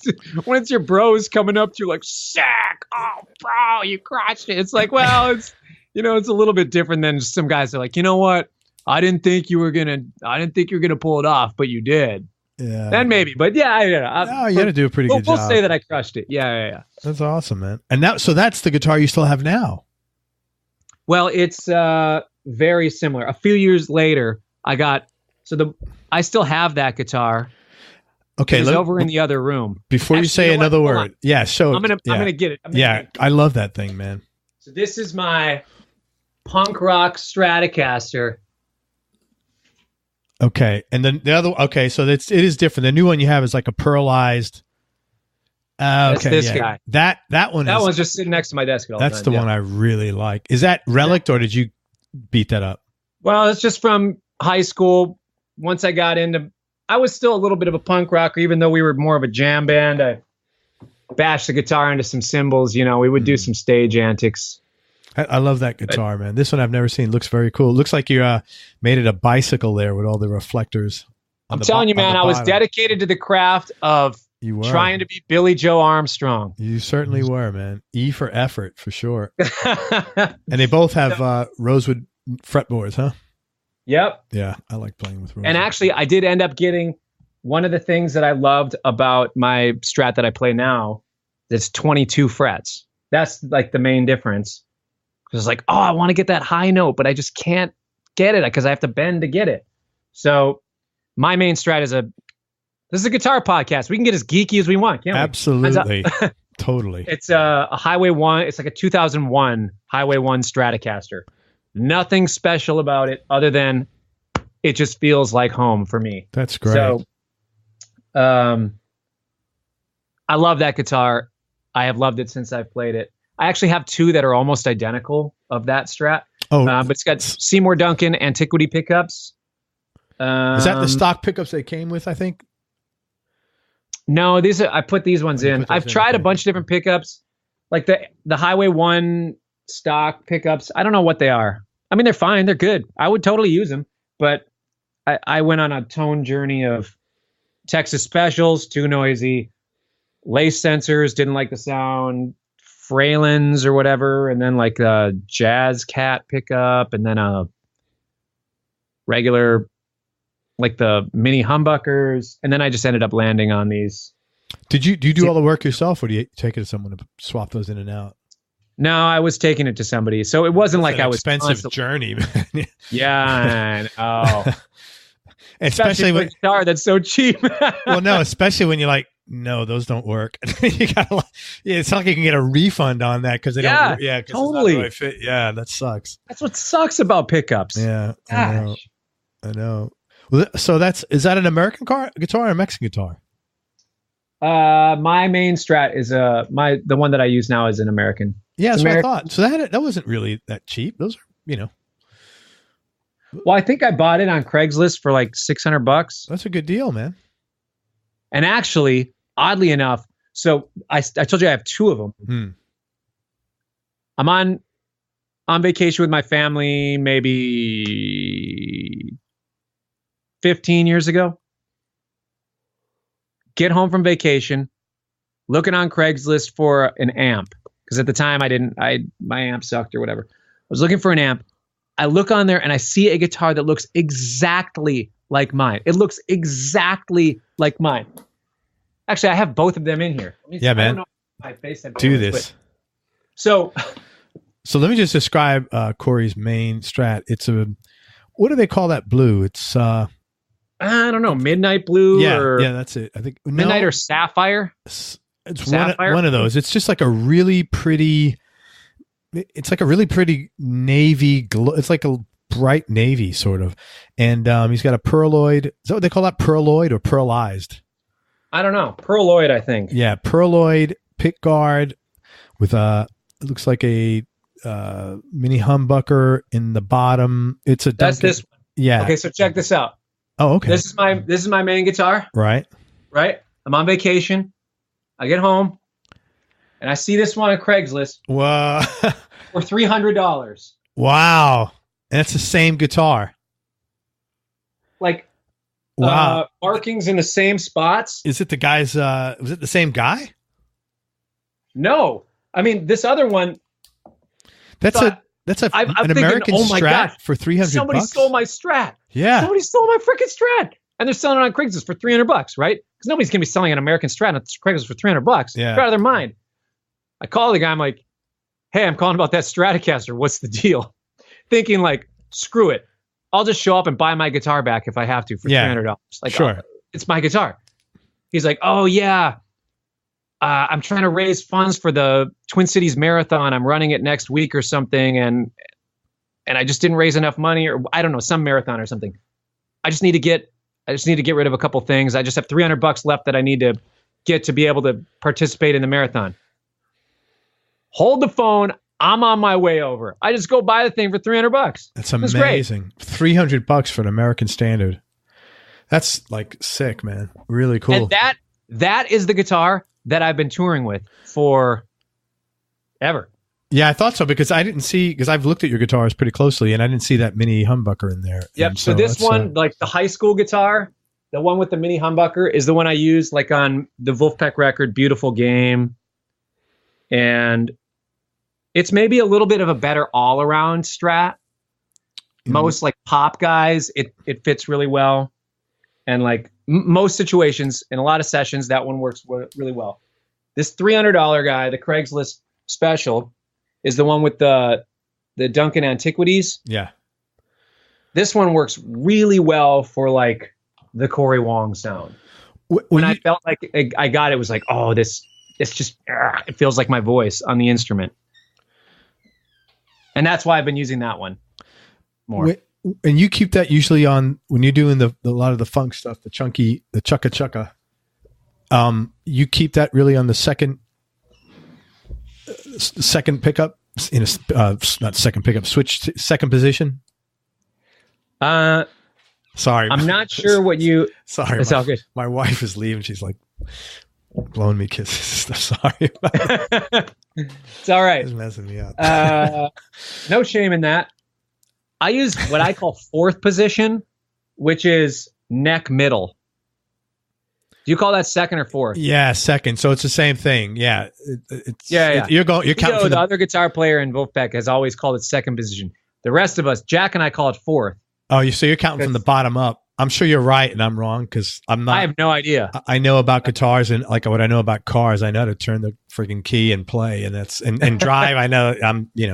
it's your bros coming up to you like, sick, oh, bro, you crushed it. It's like, well, it's a little bit different than some guys are like, you know what? I didn't think you were gonna pull it off, but you did. Yeah. Then maybe, but yeah, you had to do a pretty good job. We'll say that I crushed it. Yeah. That's awesome, man. And so that's the guitar you still have now. Well, it's very similar. A few years later, I still have that guitar. Okay, it's over in the other room. Before you say another word, I'm gonna get it. I love that thing, man. So this is my punk rock Stratocaster. Okay, and then the other. Okay, so it is different. The new one you have is like a pearlized. That's this guy. That one. That one's just sitting next to my desk. That's the one I really like. Is that relic or did you beat that up? Well, it's just from high school. Once I got into, I was still a little bit of a punk rocker, even though we were more of a jam band. I bashed the guitar into some cymbals. We would do some stage antics. I love that guitar, man. This one I've never seen. Looks very cool. Looks like you made it a bicycle there with all the reflectors. I'm telling you, man, I was dedicated to the craft of trying to be Billy Joe Armstrong. You certainly were, man. E for effort, for sure. And they both have rosewood fretboards, huh? Yep. Yeah, I like playing with rosewood. And actually, I did end up getting one of the things that I loved about my Strat that I play now. It's 22 frets. That's like the main difference. Because it's like, oh, I want to get that high note, but I just can't get it because I have to bend to get it. So my main Strat is this is a guitar podcast. We can get as geeky as we want, can't we? Absolutely. Totally. It's a Highway 1. It's like a 2001 Highway 1 Stratocaster. Nothing special about it other than it just feels like home for me. That's great. So I love that guitar. I have loved it since I've played it. I actually have two that are almost identical of that Strat. Oh, but it's got Seymour Duncan Antiquity pickups. Is that the stock pickups they came with, I think? No, I put these ones in. I've tried a bunch of different pickups, like the Highway 1 stock pickups. I don't know what they are. I mean, they're fine. They're good. I would totally use them. But I went on a tone journey of Texas Specials, too noisy, lace sensors, didn't like the sound, Fralins or whatever, and then like a Jazz Cat pickup, and then a regular, like the mini humbuckers, and then I just ended up landing on these. Do you do all the work yourself, or do you take it to someone to swap those in and out? No, I was taking it to somebody, so it wasn't like I was expensive journey, man. Yeah, oh, especially with a guitar that's so cheap. Well, no, especially when you're like, no, those don't work. You gotta, it's not like you can get a refund on that because they don't work. Yeah, totally. Really fit. Yeah, that sucks. That's what sucks about pickups. Yeah, I know. Well, so is that an American guitar or a Mexican guitar? My main Strat is the one that I use now is an American. Yeah, that's American. what I thought. So that wasn't really that cheap. Those are, Well, I think I bought it on Craigslist for like $600. That's a good deal, man. And actually, oddly enough, so I told you I have two of them. I'm on vacation with my family maybe 15 years ago. Get home from vacation, looking on Craigslist for an amp. Because at the time my amp sucked or whatever. I was looking for an amp. I look on there and I see a guitar that looks exactly like mine. It looks exactly like mine. Actually, I have both of them in here. Yeah, man. I don't know if my face do this. So let me just describe Corey's main Strat. It's what do they call that blue? It's I don't know, midnight blue. Yeah, that's it. I think midnight or sapphire. It's one of those. It's just like a really pretty. It's like a really pretty navy glow. It's like a bright navy sort of, and he's got a pearloid. Is that what they call that? Pearloid or pearlized? I don't know. Pearloid, I think. Yeah, pearloid pick guard with it looks like a mini humbucker in the bottom. It's a That's this one. Yeah. Okay, so check this out. Oh, okay. This is my main guitar. Right. I'm on vacation. I get home and I see this one on Craigslist. Wow. For $300. Wow. And it's the same guitar. Like wow. Markings in the same spots. Is it the guy's was it the same guy? No. I mean, this other one. That's an thinking, American Strat gosh, for $300. Somebody stole my Strat. Yeah. Somebody stole my freaking Strat. And they're selling it on Craigslist for $300, right? Because nobody's going to be selling an American Strat on Craigslist for $300. Yeah. They're out of their mind. I call the guy. I'm like, hey, I'm calling about that Stratocaster. What's the deal? Thinking like, screw it. I'll just show up and buy my guitar back if I have to for $300. Like, sure. It's my guitar. He's like, oh, yeah. I'm trying to raise funds for the Twin Cities Marathon. I'm running it next week or something. And I just didn't raise enough money, or I don't know, some marathon or something. I just need to get rid of a couple things. I just have $300 left that I need to get to be able to participate in the marathon. Hold the phone. I'm on my way over. I just go buy the thing for $300. That's amazing. $300 for an American Standard. That's like sick, man. Really cool. And that is the guitar that I've been touring with for ever. Yeah, I thought so because I've looked at your guitars pretty closely and I didn't see that mini humbucker in there. Yep. So this one, like the high school guitar, the one with the mini humbucker is the one I use like on the Wolfpack record, Beautiful Game. And it's maybe a little bit of a better all around Strat. Most like pop guys, it fits really well. And like most situations in a lot of sessions, that one works really well. This $300 guy, the Craigslist special, is the one with the Duncan Antiquities. Yeah. This one works really well for like the Cory Wong sound. When I felt like I got it, was like, oh, it's just, it feels like my voice on the instrument. And that's why I've been using that one more. And you keep that usually on when you're doing a lot of the funk stuff, the chunka chukka. You keep that really on the second pickup in not second pickup, switch second position. Sorry, I'm not sure what you. Sorry, it's all good. My wife is leaving. She's like blowing me kisses. Sorry, it's all right. It's messing me up. No shame in that. I use what I call fourth position, which is neck middle. Do you call that second or fourth? Yeah, second. So it's the same thing. Yeah, yeah. You're counting. For the other guitar player in Wolfpack has always called it second position. The rest of us, Jack and I, call it fourth. Oh, so you're counting from the bottom up. I'm sure you're right, and I'm wrong because I'm not. I have no idea. I know about guitars and like what I know about cars. I know how to turn the freaking key and play, and that's and drive. I know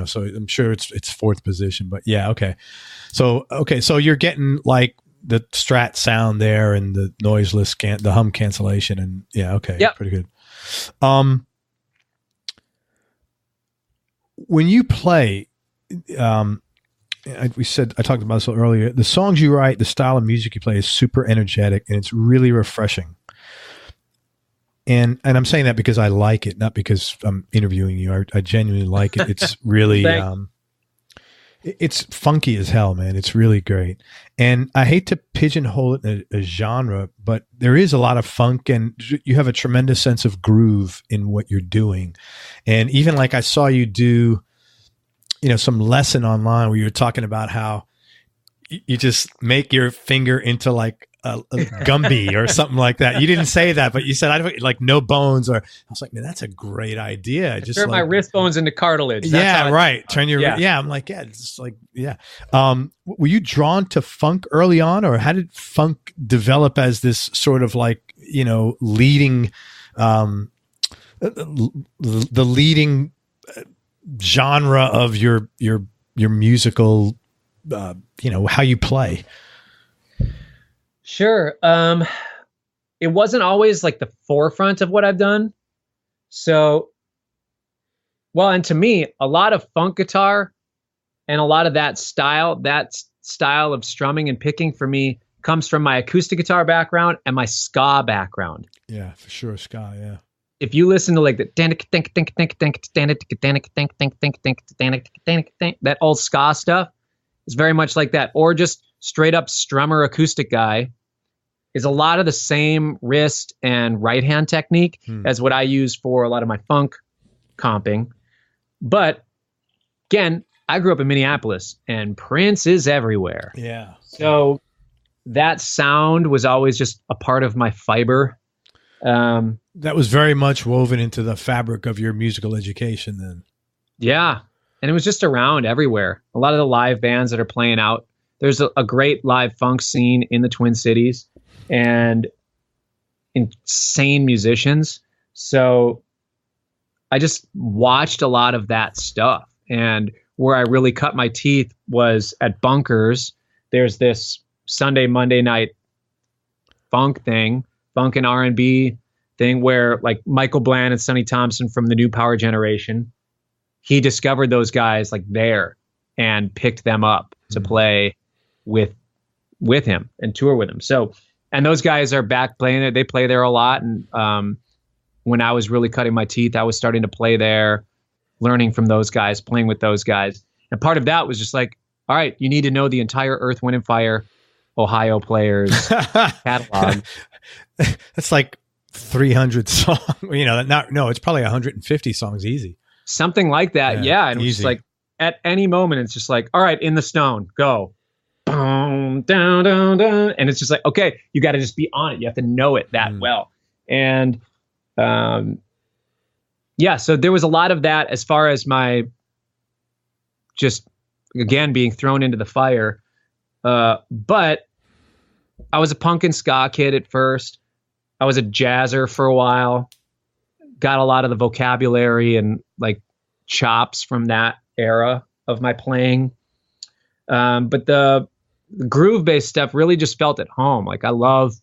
so I'm sure it's fourth position. But yeah, okay. So you're getting like the Strat sound there and the noiseless the hum cancellation and yeah, okay, yep. Pretty good. When you play, I talked about this earlier. The songs you write, the style of music you play is super energetic and it's really refreshing. And I'm saying that because I like it, not because I'm interviewing you. I genuinely like it. It's really, it's funky as hell, man. It's really great. And I hate to pigeonhole it in a genre, but there is a lot of funk, and you have a tremendous sense of groove in what you're doing. And even like I saw you do, some lesson online where you were talking about how you just make your finger into like a Gumby or something like that. You didn't say that, but you said like no bones. Or I was like, man, that's a great idea. Just turn my wrist bones into cartilage. That's right. Turn your I'm like, it's like Were you drawn to funk early on, or how did funk develop as this sort of like leading the leading genre of your musical how you play? Sure. It wasn't always like the forefront of what I've done. So, and to me, a lot of funk guitar and a lot of that style of strumming and picking for me comes from my acoustic guitar background and my ska background. Yeah, for sure. Ska. Yeah. If you listen to like the that old ska stuff, it's very much like that. Or just straight up strummer acoustic guy is a lot of the same wrist and right hand technique as what I use for a lot of my funk comping. But again, I grew up in Minneapolis and Prince is everywhere. Yeah. So that sound was always just a part of my fiber. That was very much woven into the fabric of your musical education then. Yeah. And it was just around everywhere. A lot of the live bands that are playing out, there's a great live funk scene in the Twin Cities and insane musicians. So I just watched a lot of that stuff. And where I really cut my teeth was at Bunkers. There's this Sunday, Monday night funk thing, funk and R&B thing where like Michael Bland and Sonny Thompson from the New Power Generation, he discovered those guys like there and picked them up to play with him and tour with him. So, and those guys are back playing it. They play there a lot. And when I was really cutting my teeth, I was starting to play there, learning from those guys, playing with those guys. And part of that was just like, all right, you need to know the entire Earth, Wind and Fire Ohio players catalog. That's like 300 songs, it's probably 150 songs easy. Something like that. Yeah. And it was just like at any moment, it's just like, all right, In the Stone, go. Boom, down, down, down. And it's just like, okay, you got to just be on it. You have to know it that well. And so there was a lot of that as far as my just, again, being thrown into the fire. But I was a Punkin Ska kid at first. I was a jazzer for a while. Got a lot of the vocabulary and like chops from that era of my playing. But the groove-based stuff really just felt at home. Like I love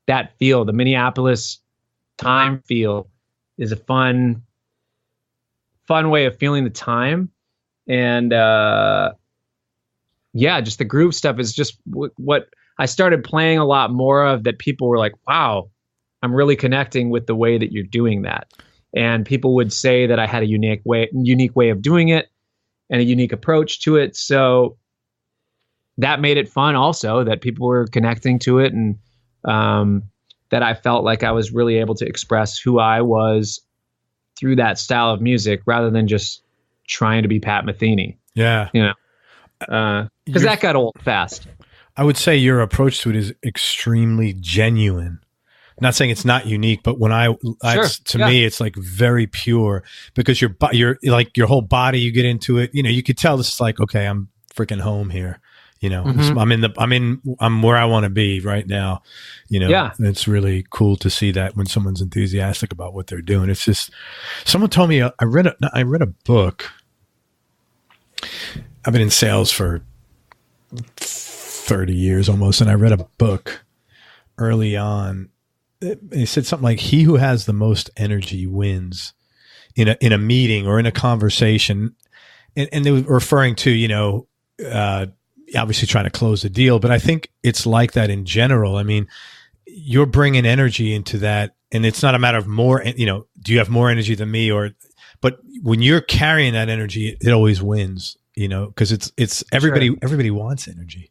that feel. The Minneapolis time feel is a fun way of feeling the time. And just the groove stuff is just what I started playing a lot more of, that people were like, wow, I'm really connecting with the way that you're doing that. And people would say that I had a unique way of doing it and a unique approach to it. So that made it fun also, that people were connecting to it, and that I felt like I was really able to express who I was through that style of music rather than just trying to be Pat Metheny. Yeah. Because that got old fast. I would say your approach to it is extremely genuine. I'm not saying it's not unique, but when me, it's like very pure, because you're like your whole body, you get into it. You could tell this is like, okay, I'm freaking home here. I'm where I want to be right now. It's really cool to see that when someone's enthusiastic about what they're doing. It's just, someone told me, I read a book. I've been in sales for 30 years almost, and I read a book early on. It said something like, he who has the most energy wins in a meeting or in a conversation. And they were referring to, obviously trying to close the deal, but I think it's like that in general. I mean, you're bringing energy into that, and it's not a matter of more, do you have more energy than me but when you're carrying that energy, it always wins, cause it's everybody wants energy.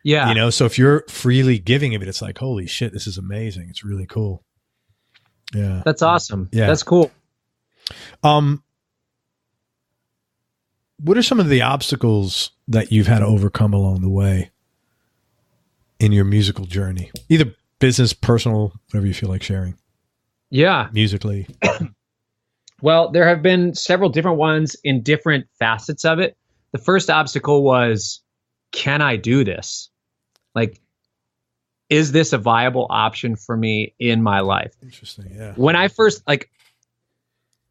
Yeah. So if you're freely giving of it, it's like, holy shit, this is amazing. It's really cool. Yeah. That's awesome. Yeah. That's cool. What are some of the obstacles that you've had to overcome along the way in your musical journey? Either business, personal, whatever you feel like sharing. Yeah. Musically. Well, there have been several different ones in different facets of it. The first obstacle was, can I do this? Like, is this a viable option for me in my life? Interesting. Yeah. When I first,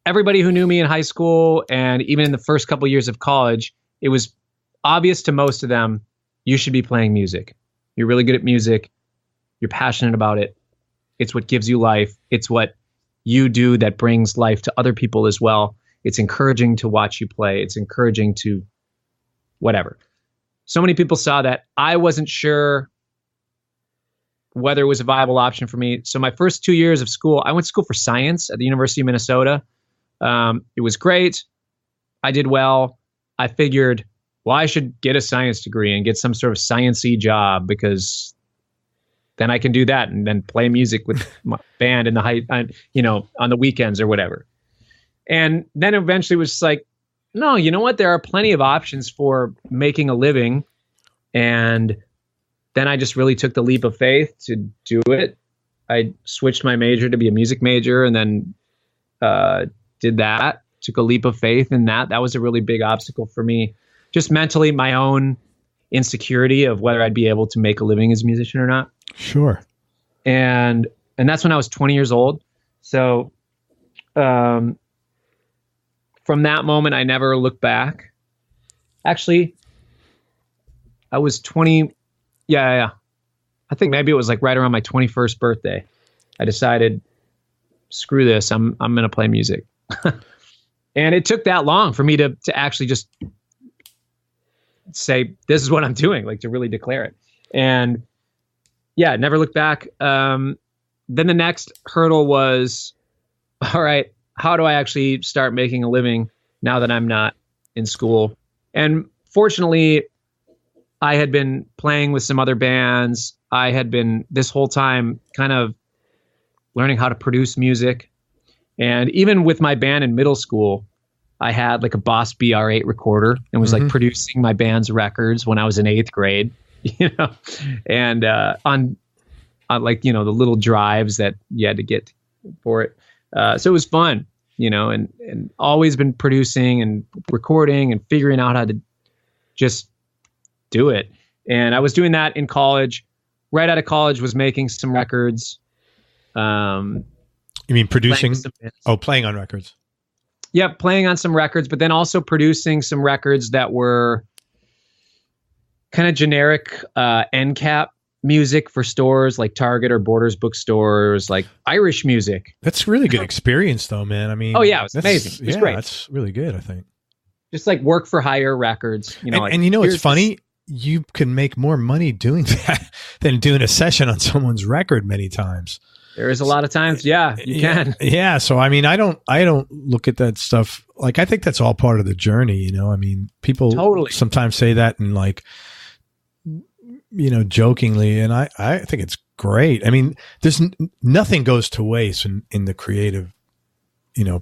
everybody who knew me in high school and even in the first couple years of college, it was obvious to most of them, you should be playing music. You're really good at music. You're passionate about it. It's what gives you life. It's what you do that brings life to other people as well. It's encouraging to watch you play. It's encouraging to whatever. So many people saw that. I wasn't sure whether it was a viable option for me. So my first 2 years of school, I went to school for science at the University of Minnesota. It was great. I did well. I figured, well, I should get a science degree and get some sort of sciencey job, because then I can do that and then play music with my band in the on the weekends or whatever. And then eventually it was just like, no, you know what? There are plenty of options for making a living. And then I just really took the leap of faith to do it. I switched my major to be a music major, and then did that, took a leap of faith in that. That was a really big obstacle for me. Just mentally, my own insecurity of whether I'd be able to make a living as a musician or not. Sure. And that's when I was 20 years old. So from that moment, I never looked back. Actually, I was 20. Yeah. I think maybe it was right around my 21st birthday. I decided, screw this. I'm going to play music. And it took that long for me to actually just say, this is what I'm doing, to really declare it. And yeah, never looked back. Then the next hurdle was, all right, how do I actually start making a living now that I'm not in school? And fortunately, I had been playing with some other bands. I had been this whole time kind of learning how to produce music. And even with my band in middle school, I had a Boss BR8 recorder and was producing my band's records when I was in 8th grade, and on the little drives that you had to get for it. So it was fun, and always been producing and recording and figuring out how to just do it. And I was doing that in college. Right out of college, was making some records. You mean producing? Playing on records. Yeah, playing on some records, but then also producing some records that were kind of generic end cap music for stores like Target or Borders bookstores, like Irish music. That's really good experience, though, man. I mean, oh yeah, it was amazing. It was great. That's really good, I think. Just work for hire records, and it's funny. You can make more money doing that than doing a session on someone's record many times. There is a lot of times. Yeah, you can. Yeah. So, I mean, I don't look at that stuff. I think that's all part of the journey, I mean, people sometimes say that and jokingly, and I think it's great. I mean, there's nothing goes to waste in the creative,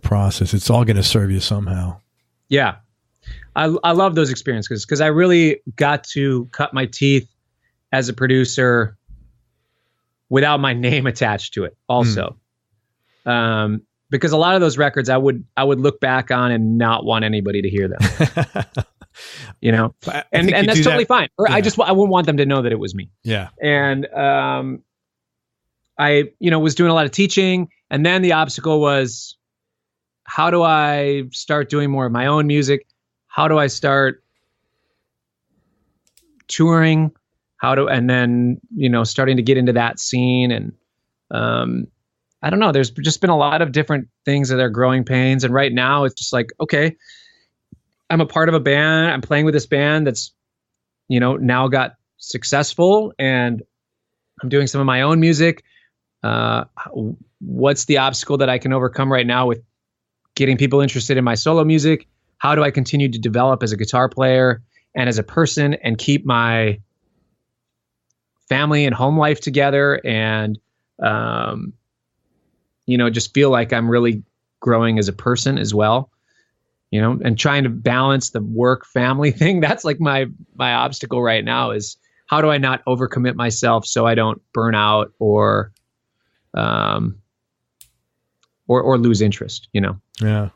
process. It's all going to serve you somehow. Yeah. I love those experiences because I really got to cut my teeth as a producer without my name attached to it also. Because a lot of those records I would look back on and not want anybody to hear them. And that's totally fine. Or I wouldn't want them to know that it was me. Yeah. And I was doing a lot of teaching, and then the obstacle was, how do I start doing more of my own music? How do I start touring? And then, starting to get into that scene. And I don't know, there's just been a lot of different things that are growing pains. And right now it's just okay, I'm a part of a band. I'm playing with this band that's, now got successful, and I'm doing some of my own music. what's the obstacle that I can overcome right now with getting people interested in my solo music? How do I continue to develop as a guitar player and as a person and keep my family and home life together and, just feel like I'm really growing as a person as well, and trying to balance the work family thing. That's like my obstacle right now is how do I not overcommit myself so I don't burn out or lose interest, Yeah.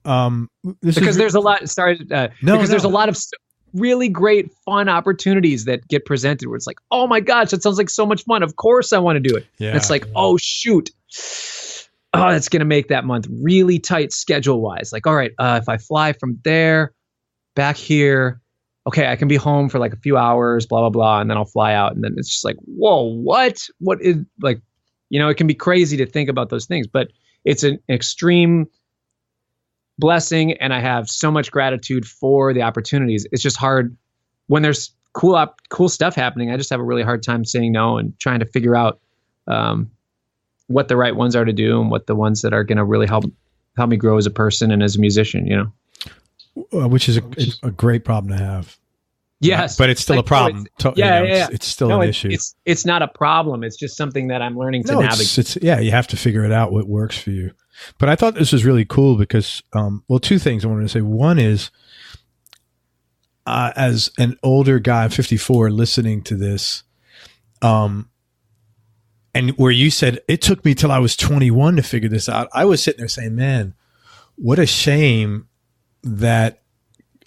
There's a lot. There's a lot of really great fun opportunities that get presented where it's like, oh my gosh, that sounds like so much fun. Of course I want to do it. Yeah. And it's like, oh shoot. Oh, that's going to make that month really tight schedule wise. Like, all right, if I fly from there back here, okay, I can be home for like a few hours, blah, blah, blah. And then I'll fly out. And then it's just like, whoa, what is like, it can be crazy to think about those things, but it's an extreme blessing. And I have so much gratitude for the opportunities. It's just hard when there's cool stuff happening. I just have a really hard time saying no and trying to figure out, what the right ones are to do and what the ones that are going to really help me grow as a person and as a musician, which is a great problem to have. Yes. But it's still a problem. It's still an issue. It's not a problem. It's just something that I'm learning to navigate. You have to figure it out what works for you. But I thought this was really cool because, two things I wanted to say. One is, as an older guy, 54, listening to this, and where you said, it took me till I was 21 to figure this out. I was sitting there saying, man, what a shame that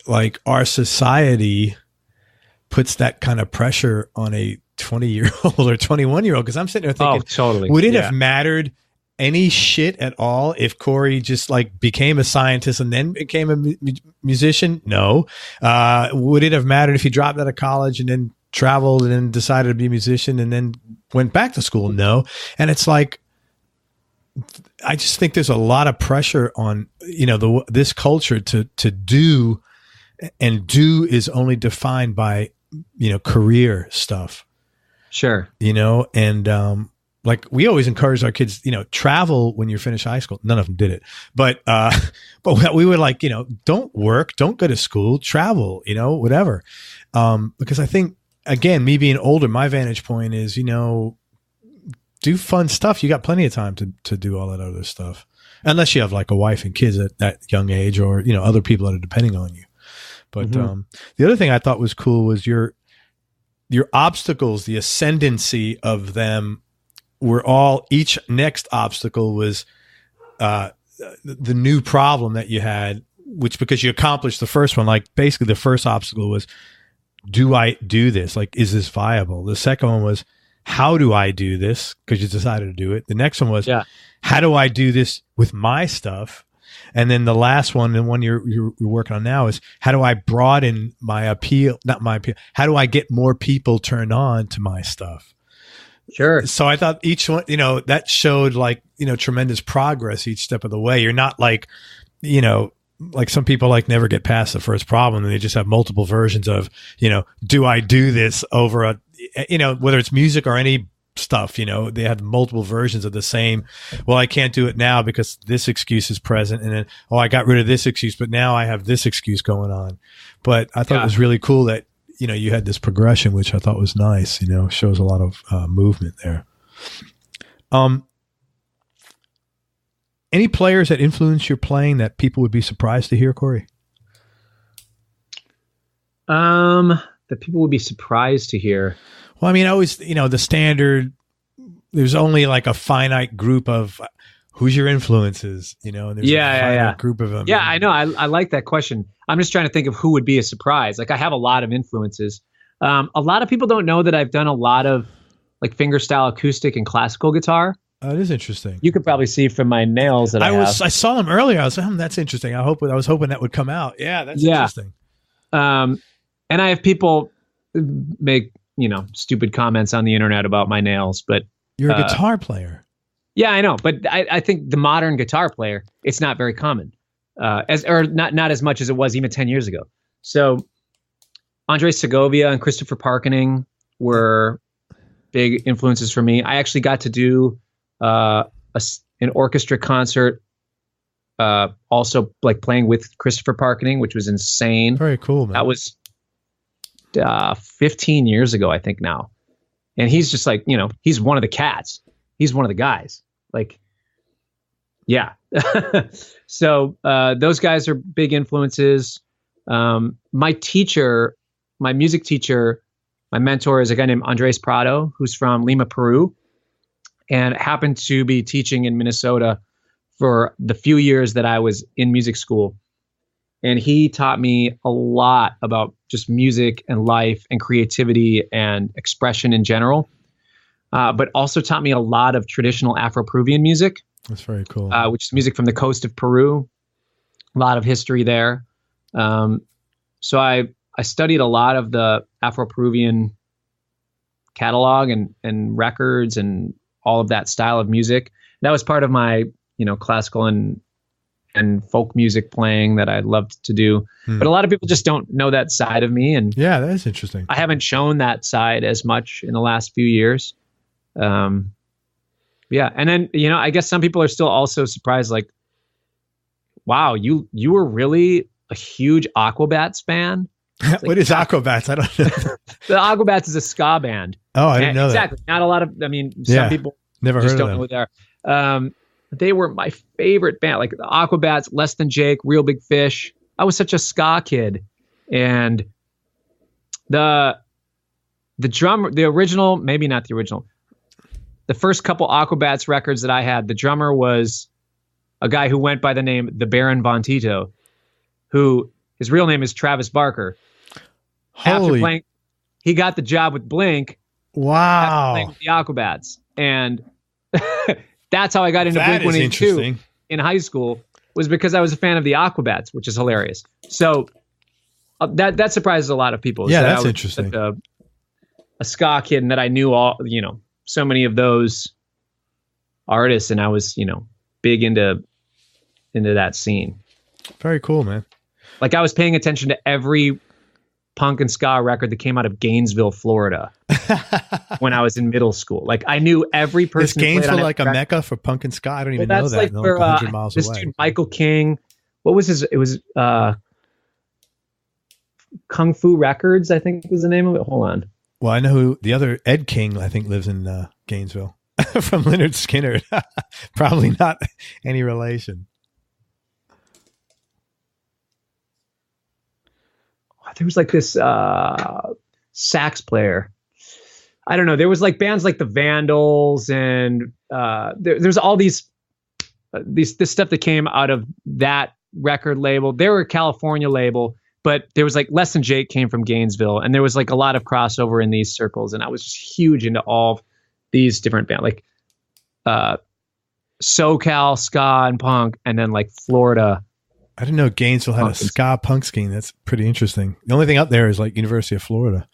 like our society puts that kind of pressure on a 20-year-old or 21-year-old. Cause I'm sitting there thinking, totally. Would it have mattered any shit at all if Cory just like became a scientist and then became a musician? No. Would it have mattered if he dropped out of college and then traveled and then decided to be a musician and then went back to school? No. And it's like, I just think there's a lot of pressure on, this culture to do, and do is only defined by, career stuff. Sure. And, like we always encourage our kids, travel when you finish high school. None of them did it, but we were like, don't work, don't go to school, travel, whatever. Because I think, again, me being older, my vantage point is, do fun stuff. You got plenty of time to do all that other stuff, unless you have like a wife and kids at that young age, or other people that are depending on you. But the other thing I thought was cool was your obstacles, the ascendancy of them were all, each next obstacle was the new problem that you had, which because you accomplished the first one, like basically the first obstacle was, do I do this? Like, is this viable? The second one was, how do I do this? Because you decided to do it. The next one was, how do I do this with my stuff? And then the last one, the one you're working on now, is how do I broaden my appeal? Not my appeal. How do I get more people turned on to my stuff? Sure. So I thought each one, that showed like, tremendous progress each step of the way. You're not like, like some people like never get past the first problem and they just have multiple versions of, do I do this over a, whether it's music or any stuff, they have multiple versions of the same. Well, I can't do it now because this excuse is present. And then, I got rid of this excuse, but now I have this excuse going on. But I thought it was really cool that, you had this progression, which I thought was nice, shows a lot of movement there. Any players that influence your playing that people would be surprised to hear, Cory? That people would be surprised to hear. Well, I mean, always, the standard, there's only like a finite group of who's your influences, and there's a finite group of them. Yeah, I know. I like that question. I'm just trying to think of who would be a surprise. Like I have a lot of influences. A lot of people don't know that I've done a lot of like fingerstyle acoustic and classical guitar. It is interesting. You could probably see from my nails that I saw them earlier. I was like, that's interesting. I was hoping that would come out. Yeah, that's interesting. And I have people make, stupid comments on the internet about my nails, but you're a guitar player. Yeah, I know. But I think the modern guitar player, it's not very common, not as much as it was even 10 years ago. So Andre Segovia and Christopher Parkening were big influences for me. I actually got to do an orchestra concert. Also like playing with Christopher Parkening, which was insane. Very cool, man. That was 15 years ago, I think now. And he's just like, he's one of the cats. He's one of the guys. Like, yeah. So those guys are big influences. My teacher, my music teacher, my mentor is a guy named Andres Prado, who's from Lima, Peru, and happened to be teaching in Minnesota for the few years that I was in music school. And he taught me a lot about just music and life and creativity and expression in general, but also taught me a lot of traditional Afro-Peruvian music. That's very cool. Which is music from the coast of Peru. A lot of history there. So I studied a lot of the Afro-Peruvian catalog and records and all of that style of music. That was part of my, classical and folk music playing that I loved to do. But a lot of people just don't know that side of me. And yeah, that is interesting. I haven't shown that side as much in the last few years. Yeah. And then, I guess some people are still also surprised, like, wow, you were really a huge Aquabats fan? Like, what is Aquabats? I don't know. The Aquabats is a ska band. Oh, I didn't know exactly. Not a lot of, some people never just heard don't of them. know what they are. They were my favorite band, like the Aquabats, Less Than Jake, Real Big Fish. I was such a ska kid. And the drummer, the original, maybe not the original, the first couple Aquabats records that I had, the drummer was a guy who went by the name The Baron Von Tito, who his real name is Travis Barker. After playing, he got the job with Blink. Wow. After playing with the Aquabats. And that's how I got into Blink-182 in high school, was because I was a fan of the Aquabats, which is hilarious. So that surprises a lot of people. Yeah, that that's I was interesting. A ska kid, and that I knew all, so many of those artists, and I was, big into that scene. Very cool, man. Like, I was paying attention to every Punkin Ska record that came out of Gainesville, Florida, when I was in middle school. Like, I knew every person. Is Gainesville like a mecca for Punkin Ska? I don't even know that. Like for, 100 miles this away. dude, Michael King. What was his? It was Kung Fu Records, I think was the name of it. Hold on. Well, I know who the other Ed King, I think, lives in Gainesville from Leonard Skinner. Probably not any relation. There was like this sax player. I don't know. There was like bands like the Vandals, and there's all this stuff that came out of that record label. They were a California label, but there was like Less Than Jake came from Gainesville, and there was like a lot of crossover in these circles. And I was just huge into all these different bands, like SoCal, ska, and punk, and then like Florida. I didn't know Gainesville had a ska punk scene. That's pretty interesting. The only thing up there is like University of Florida,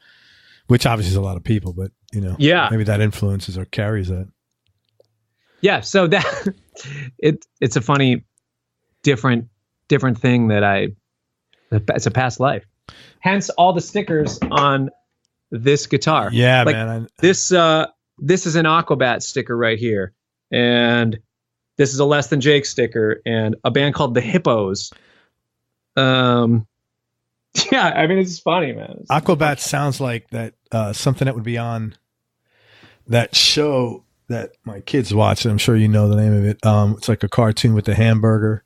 which obviously is a lot of people, but maybe that influences or carries that. Yeah. So that it's a funny, different thing that it's a past life. Hence all the stickers on this guitar. Yeah, like, man. This is an Aquabat sticker right here. And this is a Less Than Jake sticker, and a band called the Hippos. Yeah, I mean, it's funny, man. Aquabat sounds like that something that would be on that show that my kids watch. I'm sure you know the name of it. It's like a cartoon with the hamburger.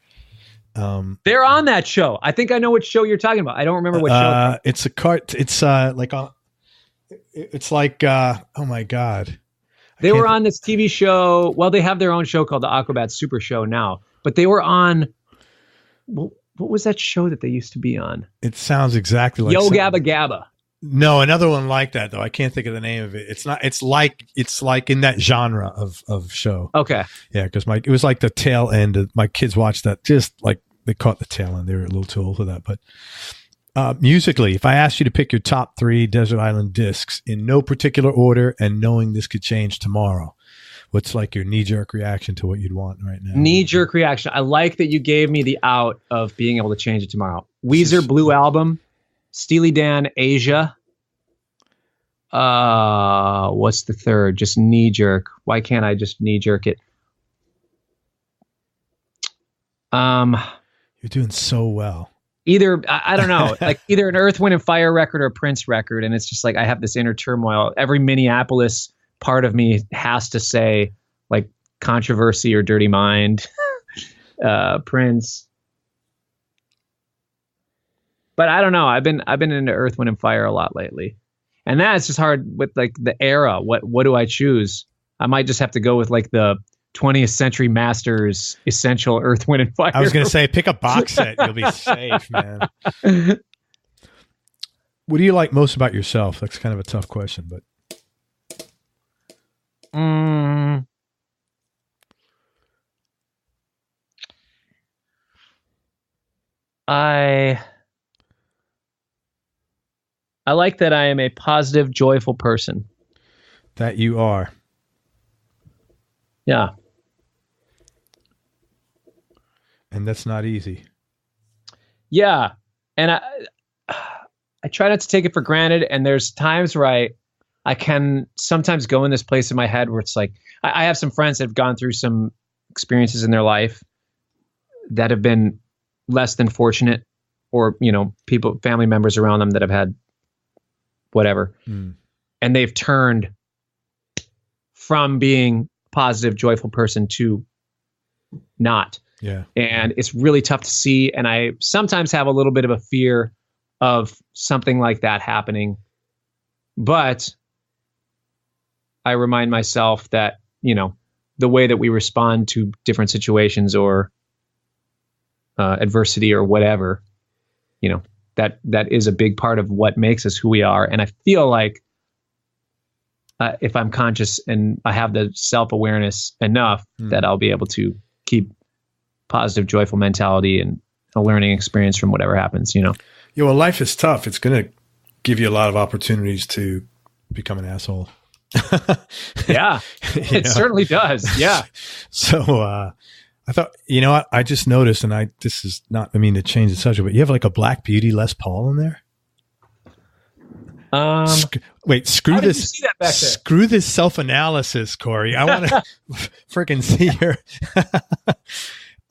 They're on that show. I think I know what show you're talking about. I don't remember what show. It's a It's like on. It's like oh my god. They were on this TV show. Well, they have their own show called the Aquabat Super Show now, but they were on. What was that show that they used to be on? It sounds exactly like Yo Gabba Gabba. No, another one like that though. I can't think of the name of it. It's not. It's like in that genre of show. Okay. Yeah, because it was like the tail end. My kids watched that. Just like they caught the tail end. They were a little too old for that, but. Musically, if I asked you to pick your top 3 Desert Island discs in no particular order and knowing this could change tomorrow, what's like your knee-jerk reaction to what you'd want right now? Knee-jerk reaction. I like that you gave me the out of being able to change it tomorrow. Weezer Blue Album, Steely Dan Asia. What's the third? Just knee-jerk. Why can't I just knee-jerk it? You're doing so well. Either, I don't know, like either an Earth, Wind and Fire record or a Prince record. And it's just like, I have this inner turmoil. Every Minneapolis part of me has to say like Controversy or Dirty Mind, Prince. But I don't know. I've been into Earth, Wind and Fire a lot lately. And that's just hard with like the era. What do I choose? I might just have to go with like the 20th Century Masters Essential Earth, Wind and Fire. I was going to say, pick a box set. You'll be safe, man. What do you like most about yourself? That's kind of a tough question, but. I like that I am a positive, joyful person. That you are. Yeah. And that's not easy. Yeah. And I try not to take it for granted. And there's times where I can sometimes go in this place in my head where it's like, I have some friends that have gone through some experiences in their life that have been less than fortunate, or, you know, people, family members around them that have had whatever. And they've turned from being positive, joyful person to not. Yeah. And it's really tough to see. And I sometimes have a little bit of a fear of something like that happening. But I remind myself that, you know, the way that we respond to different situations or adversity or whatever, you know, that is a big part of what makes us who we are. And I feel like if I'm conscious and I have the self-awareness enough that I'll be able to keep positive, joyful mentality and a learning experience from whatever happens, you know? Yeah, well, life is tough. It's going to give you a lot of opportunities to become an asshole. Yeah, it certainly does. Yeah. So, I thought, you know what? I just noticed, and this is not, I mean, to change the subject, but you have like a Black Beauty Les Paul in there? Wait, screw this. You see that back there? Screw this self-analysis, Cory. I want to freaking see your.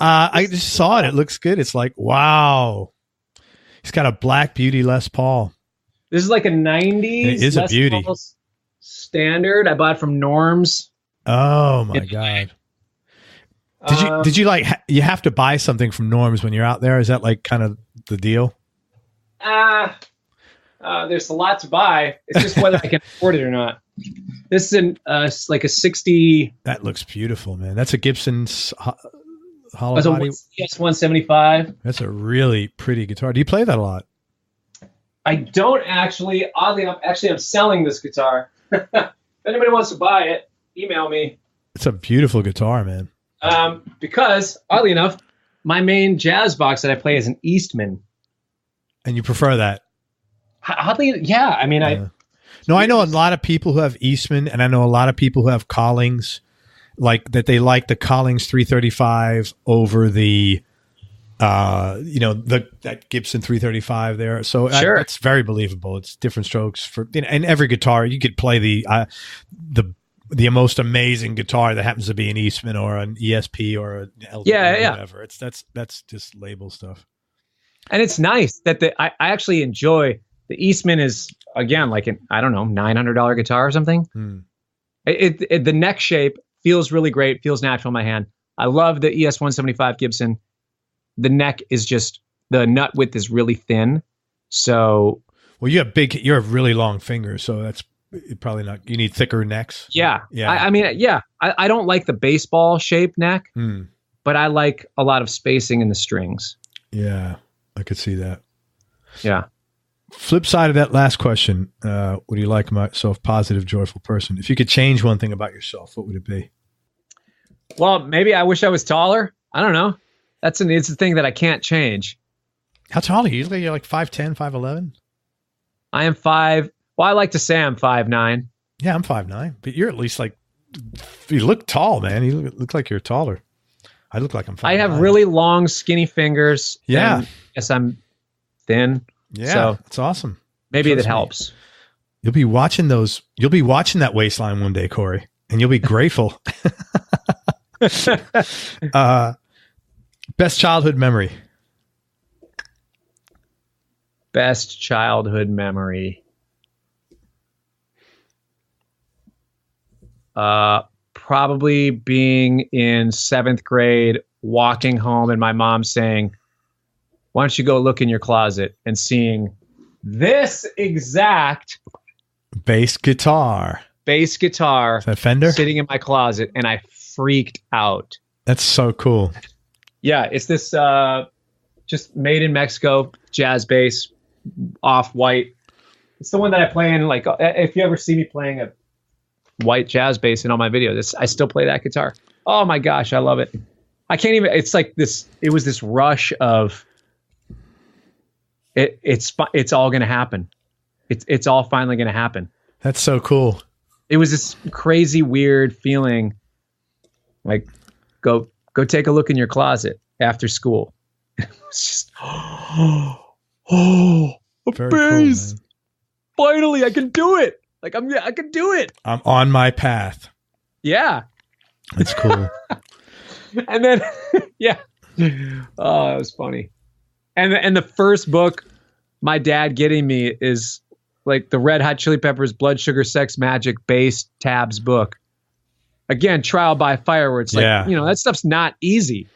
I just saw it. It looks good. It's like, wow. He's got a Black Beauty Les Paul. This is like a 90s. And it is Les a beauty. Paul standard. I bought it from Norm's. Oh my God. Did you like, you have to buy something from Norm's when you're out there? Is that like kind of the deal? There's a lot to buy. It's just whether I can afford it or not. This is like a 60. That looks beautiful, man. That's a Gibson's hollow That's body. Yes, 175. That's a really pretty guitar. Do you play that a lot? I don't actually. Oddly enough, I'm selling this guitar. If anybody wants to buy it, email me. It's a beautiful guitar, man. Because oddly enough, my main jazz box that I play is an Eastman. And you prefer that? Oddly, yeah. I mean, No, I know a lot of people who have Eastman, and I know a lot of people who have Collings, like that they like the Collings 335 over the, that Gibson 335 there. So sure. It's very believable. It's different strokes for, and every guitar you could play the most amazing guitar that happens to be an Eastman or an ESP or an LP or whatever. That's just label stuff. And it's nice that I actually enjoy the Eastman is, again, like an, I don't know, $900 guitar or something. The neck shape feels really great, feels natural in my hand. I love the ES 175 Gibson. The neck is just, the nut width is really thin. So, well, you have really long fingers, so that's probably not, you need thicker necks. Yeah. I don't like the baseball shaped neck, but I like a lot of spacing in the strings. Yeah, I could see that. Yeah. Flip side of that last question, what do you like about yourself? Positive, joyful person. If you could change one thing about yourself, what would it be? Well, maybe I wish I was taller. I don't know. It's a thing that I can't change. How tall are you? You're like 5'10", 5'11"? I am 5. Well, I like to say I'm 5'9". Yeah, I'm 5'9", but you're at least like, you look tall, man. You look like you're taller. I look like I'm 5'9". I have really long, skinny fingers. Yeah. Yes, I'm thin. Yeah, so that's awesome. Maybe that helps. You'll be watching that waistline one day, Cory, and you'll be grateful. Best childhood memory. Best childhood memory. Probably being in 7th grade, walking home, and my mom saying, "Why don't you go look in your closet?" and seeing this exact bass guitar. Is that Fender? Sitting in my closet, and I freaked out. That's so cool. Yeah, it's this just made in Mexico jazz bass, off-white. It's the one that I play in, like, if you ever see me playing a white jazz bass in all my videos, I still play that guitar. Oh my gosh, I love it. I can't even, it's like this, it was this rush of, it's all going to happen. It's all finally going to happen. That's so cool. It was this crazy, weird feeling, like, go take a look in your closet after school. It was just, a Very bass. Cool, Finally, I can do it. Like, I can do it. I'm on my path. Yeah. That's cool. And then, yeah. Oh, that was funny. And the first book my dad getting me is like the Red Hot Chili Peppers Blood Sugar Sex Magic bass tabs book. Again, trial by fire, where it's like, that stuff's not easy.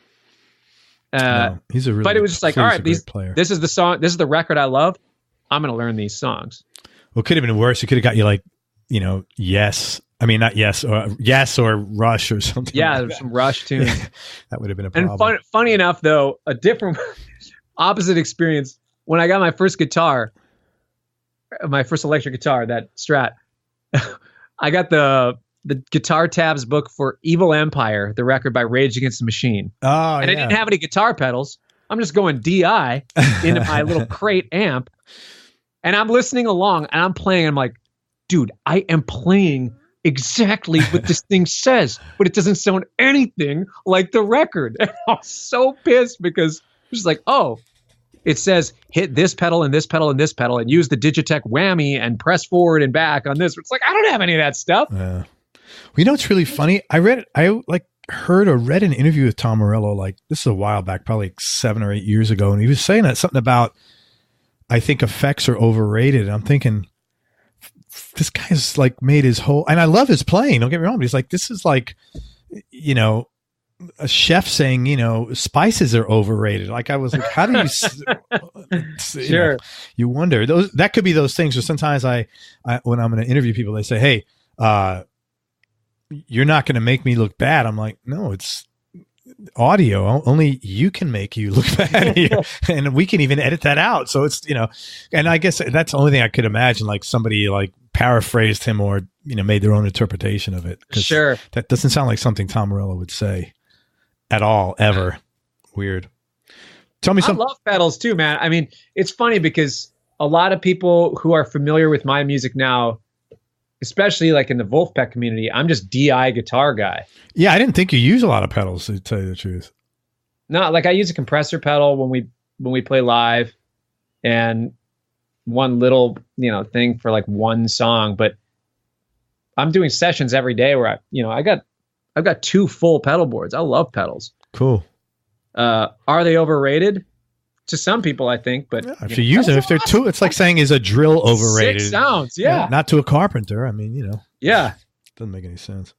No, he's a really, but it was just like, all right, this is the song, this is the record I love. I'm going to learn these songs. Well, it could have been worse. It could have got you like, Yes. I mean, not Yes or Rush or something. Yeah, like there's some Rush tunes. That would have been a problem. And funny enough, though, a different opposite experience. When I got my first guitar, my first electric guitar, that Strat, I got the guitar tabs book for Evil Empire, the record by Rage Against the Machine. Oh, and I didn't have any guitar pedals. I'm just going DI into my little crate amp. And I'm listening along and I'm playing. And I'm like, dude, I am playing exactly what this thing says, but it doesn't sound anything like the record. And I was so pissed because it was like, oh, it says hit this pedal and this pedal and this pedal and use the Digitech whammy and press forward and back on this. It's like, I don't have any of that stuff. Yeah. Well, what's really funny? I heard or read an interview with Tom Morello, like this is a while back, probably 7 or 8 years ago. And he was saying that something about, I think effects are overrated. And I'm thinking, this guy's like made his whole, and I love his playing, don't get me wrong, but he's like, this is like, a chef saying, spices are overrated. Like I was like, how do you, sure. You wonder that could be those things. So sometimes I when I'm going to interview people, they say, hey, you're not going to make me look bad. I'm like, no, it's audio. Only you can make you look bad here. And we can even edit that out. So it's, and I guess that's the only thing I could imagine, like somebody like paraphrased him or, made their own interpretation of it. Sure. That doesn't sound like something Tom Morello would say at all, ever. Weird. Tell me something. I love pedals too, man. I mean, it's funny because a lot of people who are familiar with my music now, especially like in the Wolfpack community, I'm just DI guitar guy. Yeah, I didn't think you use a lot of pedals, to tell you the truth. No, like I use a compressor pedal when we play live, and one little thing for like one song. But I'm doing sessions every day where I've got 2 full pedal boards. I love pedals. Cool. Are they overrated? To some people, I think, but if you use them, if they're too, it's like saying, is a drill overrated? 6 sounds, yeah. Not to a carpenter. I mean, yeah, doesn't make any sense.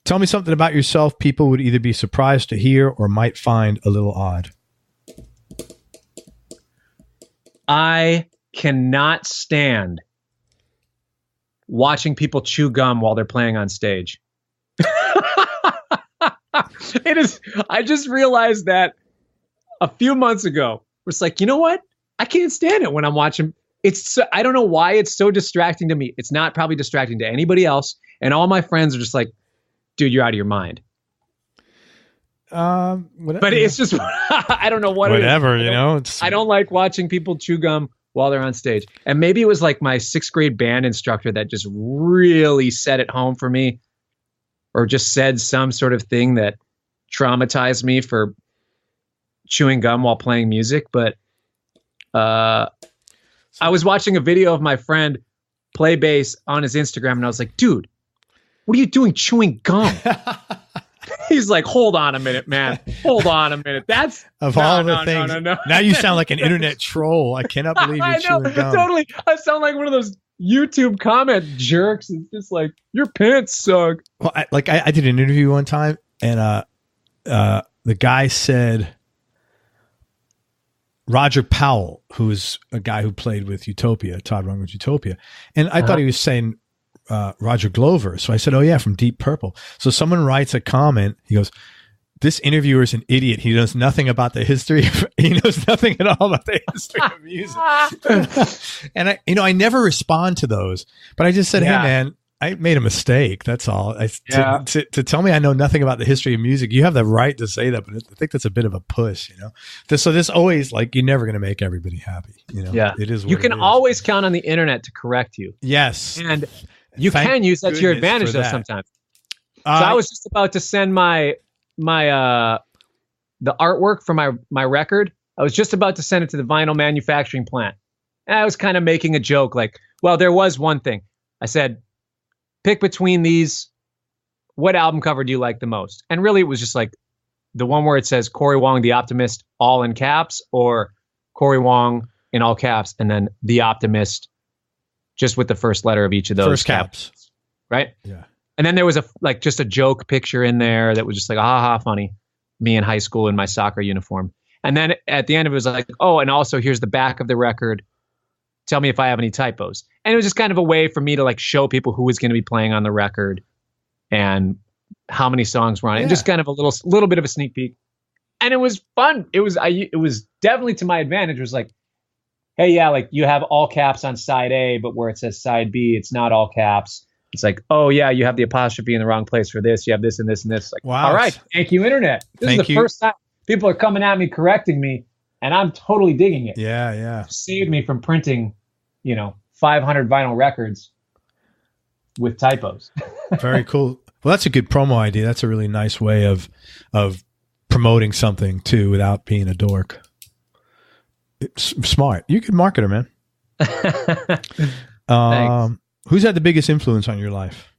Tell me something about yourself people would either be surprised to hear or might find a little odd. I cannot stand watching people chew gum while they're playing on stage. It is. I just realized that a few months ago. It's like, you know what? I can't stand it when I'm watching. I don't know why it's so distracting to me. It's not probably distracting to anybody else. And all my friends are just like, dude, you're out of your mind. But it's just, I don't know what whatever, it is. I don't like watching people chew gum while they're on stage. And maybe it was like my 6th grade band instructor that just really set it home for me, or just said some sort of thing that traumatized me for chewing gum while playing music. But I was watching a video of my friend play bass on his Instagram, and I was like, dude, what are you doing chewing gum? He's like, hold on a minute, man. Hold on a minute. That's of all the things. No. Now you sound like an internet troll. I cannot believe you're chewing gum. Totally. I sound like one of those YouTube comment jerks. It's just like, your pants suck. Well, I did an interview one time, and the guy said Roger Powell, who is a guy who played with Utopia, Todd Rundgren's Utopia, and I thought he was saying Roger Glover. So I said, oh yeah, from Deep Purple. So someone writes a comment. He goes, this interviewer is an idiot. He knows nothing about the history. He knows nothing at all about the history of music. And I never respond to those, but I just said, hey man, I made a mistake. That's all. To tell me I know nothing about the history of music, you have the right to say that, but I think that's a bit of a push, So this always, like, you're never going to make everybody happy, Yeah. It is. You can always count on the internet to correct you. Yes. And you can use that to your advantage though sometimes. So I was just about to send the artwork for my record. I was just about to send it to the vinyl manufacturing plant. And I was kind of making a joke like, well, there was one thing. I said, pick between these. What album cover do you like the most? And really it was just like the one where it says Cory Wong, the Optimist, all in caps, or Cory Wong in all caps, and then the Optimist just with the first letter of each of those first caps. Right? Yeah. And then there was just a joke picture in there that was just like, ha funny. Me in high school in my soccer uniform. And then at the end of it was like, oh, and also here's the back of the record. Tell me if I have any typos. And it was just kind of a way for me to like show people who was going to be playing on the record and how many songs were on it. And just kind of a little bit of a sneak peek. And it was fun. It was definitely to my advantage. It was like, hey, yeah, like you have all caps on side A, but where it says side B, it's not all caps. It's like, oh yeah, you have the apostrophe in the wrong place for this. You have this and this and this. Like, wow. All right, thank you, internet. This is the first time people are coming at me, correcting me, and I'm totally digging it. Yeah. It saved me from printing, 500 vinyl records with typos. Very cool. Well, that's a good promo idea. That's a really nice way of promoting something too, without being a dork. It's smart. You're a good marketer, man. Thanks. Who's had the biggest influence on your life?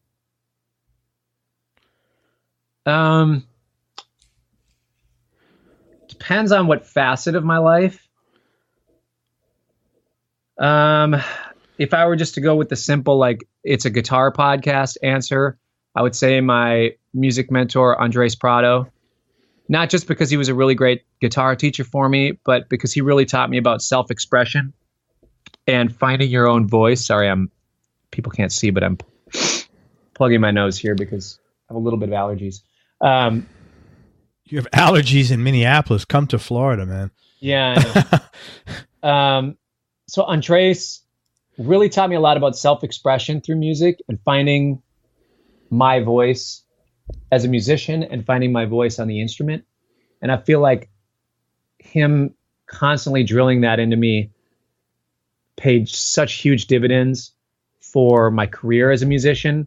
Depends on what facet of my life. If I were just to go with the simple, like, it's a guitar podcast answer, I would say my music mentor, Andres Prado. Not just because he was a really great guitar teacher for me, but because he really taught me about self-expression and finding your own voice. Sorry, people can't see, but I'm plugging my nose here because I have a little bit of allergies. You have allergies in Minneapolis. Come to Florida, man. Yeah, I know. So Andres really taught me a lot about self-expression through music and finding my voice as a musician and finding my voice on the instrument. And I feel like him constantly drilling that into me paid such huge dividends for my career as a musician.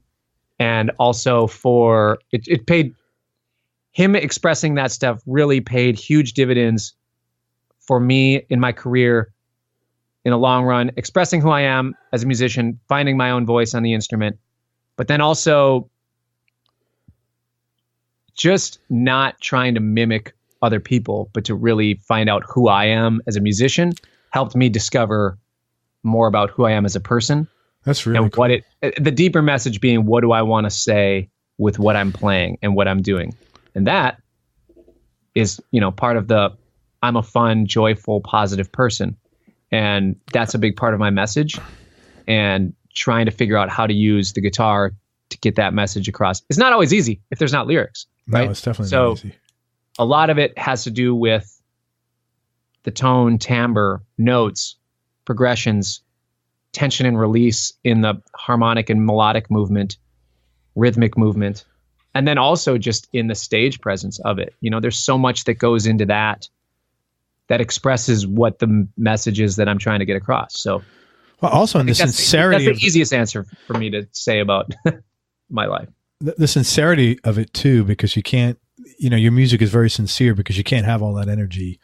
And also for it paid him expressing that stuff really paid huge dividends for me in my career in the long run, expressing who I am as a musician, finding my own voice on the instrument, but then also just not trying to mimic other people, but to really find out who I am as a musician helped me discover more about who I am as a person. That's really and cool. The deeper message being, what do I want to say with what I'm playing and what I'm doing? And that is, part of I'm a fun, joyful, positive person. And that's a big part of my message, and trying to figure out how to use the guitar to get that message across. It's not always easy if there's not lyrics, right? No, it's definitely not easy. A lot of it has to do with the tone, timbre, notes, progressions, tension and release in the harmonic and melodic movement, rhythmic movement, and then also just in the stage presence of it. There's so much that goes into that expresses what the message is that I'm trying to get across. So, well, also in the sincerity, that's the easiest answer for me to say about my life. The sincerity of it too, because you can't, your music is very sincere because you can't have all that energy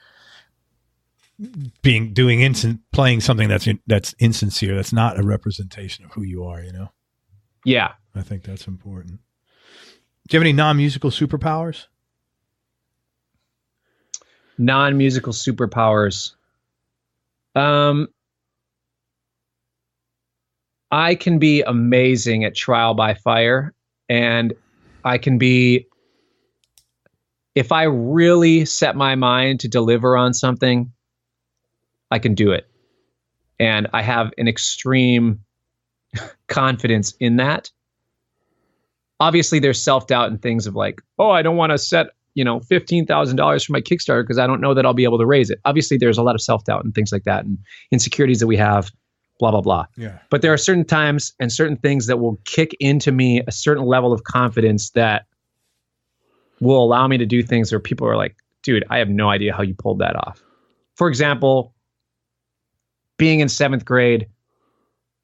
playing something that's insincere. That's not a representation of who you are, Yeah. I think that's important. Do you have any non-musical superpowers? Non-musical superpowers. I can be amazing at trial by fire, and I can be, if I really set my mind to deliver on something, I can do it. And I have an extreme confidence in that. Obviously, there's self-doubt and things of like, oh, I don't want to set, $15,000 for my Kickstarter because I don't know that I'll be able to raise it. Obviously, there's a lot of self-doubt and things like that and insecurities that we have, blah, blah, blah. Yeah. But there are certain times and certain things that will kick into me a certain level of confidence that will allow me to do things where people are like, dude, I have no idea how you pulled that off. For example, being in 7th grade,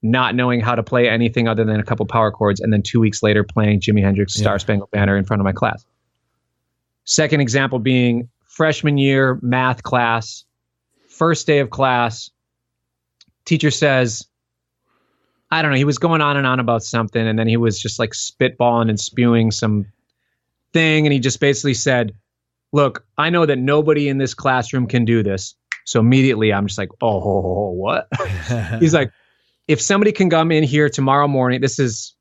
not knowing how to play anything other than a couple power chords, and then 2 weeks later playing Jimi Hendrix Star Spangled Banner in front of my class. Second example being freshman year math class, first day of class, teacher says, I don't know, he was going on and on about something, and then he was just like spitballing and spewing some thing, and he just basically said, look, I know that nobody in this classroom can do this. So immediately I'm just like, oh, what? He's like, if somebody can come in here tomorrow morning, this is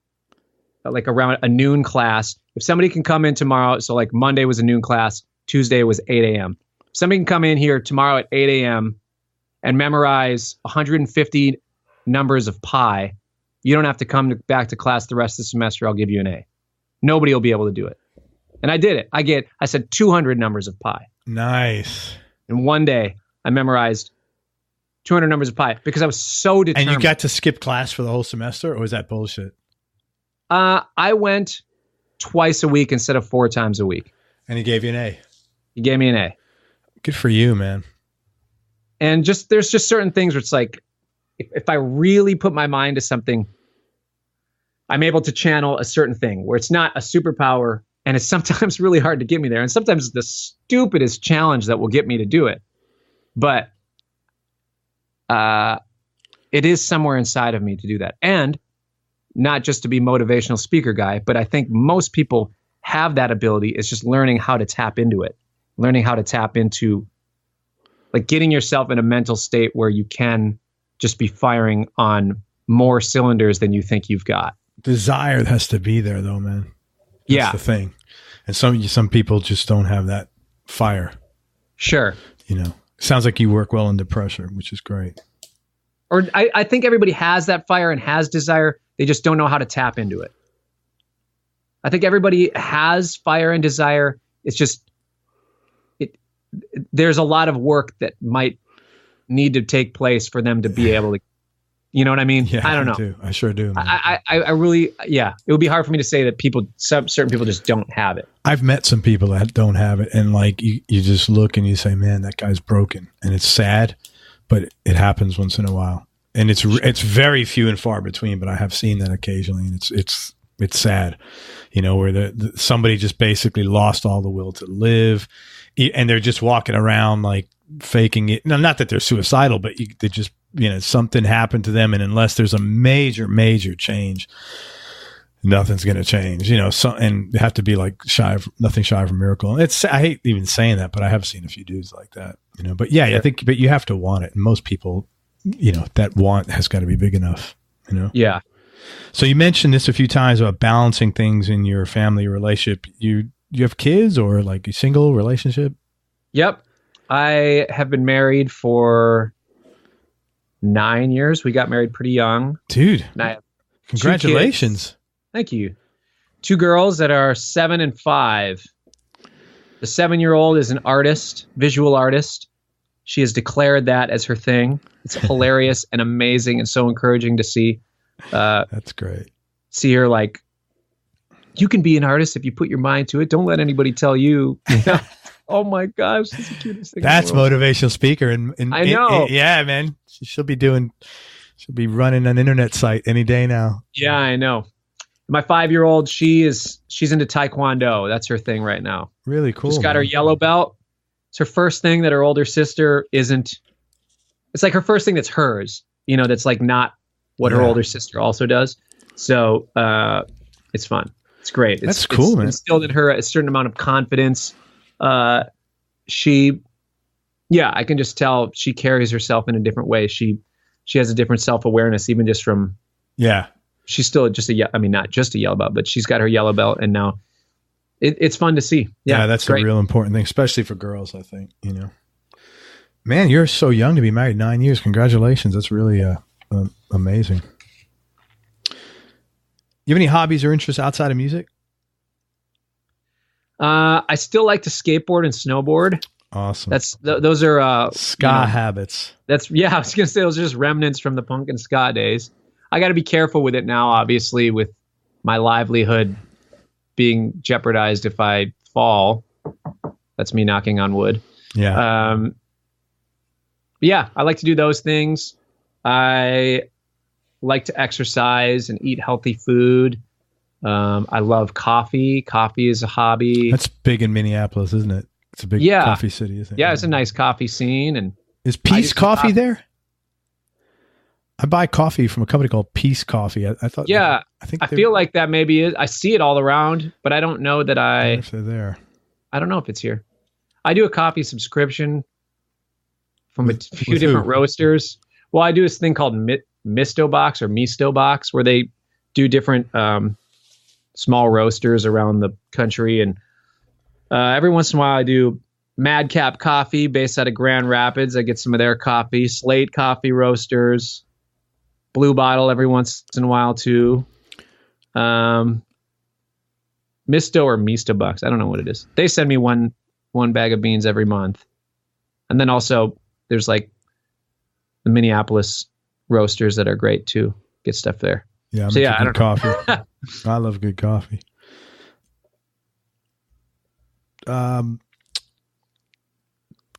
like around a noon class. If somebody can come in tomorrow, so like Monday was a noon class, Tuesday was 8 a.m. If somebody can come in here tomorrow at 8 a.m. and memorize 150 numbers of pi, you don't have to come back to class the rest of the semester. I'll give you an A. Nobody will be able to do it. And I did it. I said 200 numbers of pi. Nice. In one day, I memorized 200 numbers of pi because I was so determined. And you got to skip class for the whole semester, or was that bullshit? I went twice a week instead of 4 times a week. And he gave you an A. He gave me an A. Good for you, man. And there's just certain things where it's like, if I really put my mind to something, I'm able to channel a certain thing where it's not a superpower, and it's sometimes really hard to get me there. And sometimes the stupidest challenge that will get me to do it. But it is somewhere inside of me to do that. And not just to be motivational speaker guy, but I think most people have that ability. It's just learning how to tap into it, learning how to tap into like getting yourself in a mental state where you can just be firing on more cylinders than you think you've got. Desire has to be there though, man. That's the thing. And some people just don't have that fire. Sure. Sounds like you work well under pressure, which is great. Or I think everybody has that fire and has desire. They just don't know how to tap into it. I think everybody has fire and desire. It's just, there's a lot of work that might need to take place for them to be able to, you know what I mean? Yeah, I don't know. I sure do. Man. I really, it would be hard for me to say that certain people just don't have it. I've met some people that don't have it, and like you just look and you say, man, that guy's broken, and it's sad, but it happens once in a while, and it's very few and far between. But I have seen that occasionally, and it's sad, where somebody just basically lost all the will to live, and they're just walking around like faking it. No, not that they're suicidal, but they just something happened to them, and unless there's a major change, nothing's going to change. And they have to be like nothing shy of a miracle. I hate even saying that, but I have seen a few dudes like that. But yeah, I think, but you have to want it, and most people, that want has got to be big enough. Yeah. So you mentioned this a few times about balancing things in your family relationship. You have kids, or like a single relationship? Yep. I have been married for 9 years. We got married pretty young. Dude, and I have congratulations. Thank you. 2 girls that are 7 and 5. The 7-year-old is an artist, visual artist. She has declared that as her thing. It's hilarious and amazing and so encouraging to see. That's great. See her like, you can be an artist if you put your mind to it. Don't let anybody tell you. Oh my gosh, that's the cutest thing. That's motivational speaker, and I know. Yeah, man, she'll be running an internet site any day now. Yeah, I know. My 5-year-old, she's into Taekwondo. That's her thing right now. Really cool. She's got her yellow belt. It's her first thing that her older sister isn't. It's like her first thing that's hers. That's like not what her older sister also does. So it's fun. It's great. That's cool, man. It's instilled in her a certain amount of confidence. She Yeah, I can just tell she carries herself in a different way. She has a different self-awareness, even just from, she's still just not just a yellow belt, but she's got her yellow belt, and now it's fun to see. Yeah, that's a real important thing, especially for girls, I think, Man, you're so young to be married, 9 years. Congratulations. That's really amazing. You have any hobbies or interests outside of music? I still like to skateboard and snowboard. Awesome. Those are ska habits. I was gonna say those are just remnants from the Punkin Ska days. I got to be careful with it now, obviously, with my livelihood being jeopardized if I fall. That's me knocking on wood. Yeah. Yeah, I like to do those things. I like to exercise and eat healthy food. I love coffee. Coffee is a hobby. That's big in Minneapolis, isn't it? It's a big coffee city, isn't it? Yeah, it's a nice coffee scene. And is Peace Coffee there? I buy coffee from a company called Peace Coffee. I thought. Yeah, I feel like that maybe is. I see it all around, but I don't know that I wonder if they're there. I don't know if it's here. I do a coffee subscription from a few different roasters. Well, I do this thing called Misto Box or Misto Box, where they do different small roasters around the country, and every once in a while I do Madcap Coffee based out of Grand Rapids. I get some of their coffee. Slate Coffee Roasters, Blue Bottle every once in a while too. Misto or Misto Box, I don't know what it is. They send me one bag of beans every month, and then also there's like the Minneapolis roasters that are great too. Get stuff there. Yeah, I don't coffee. I love good coffee. Can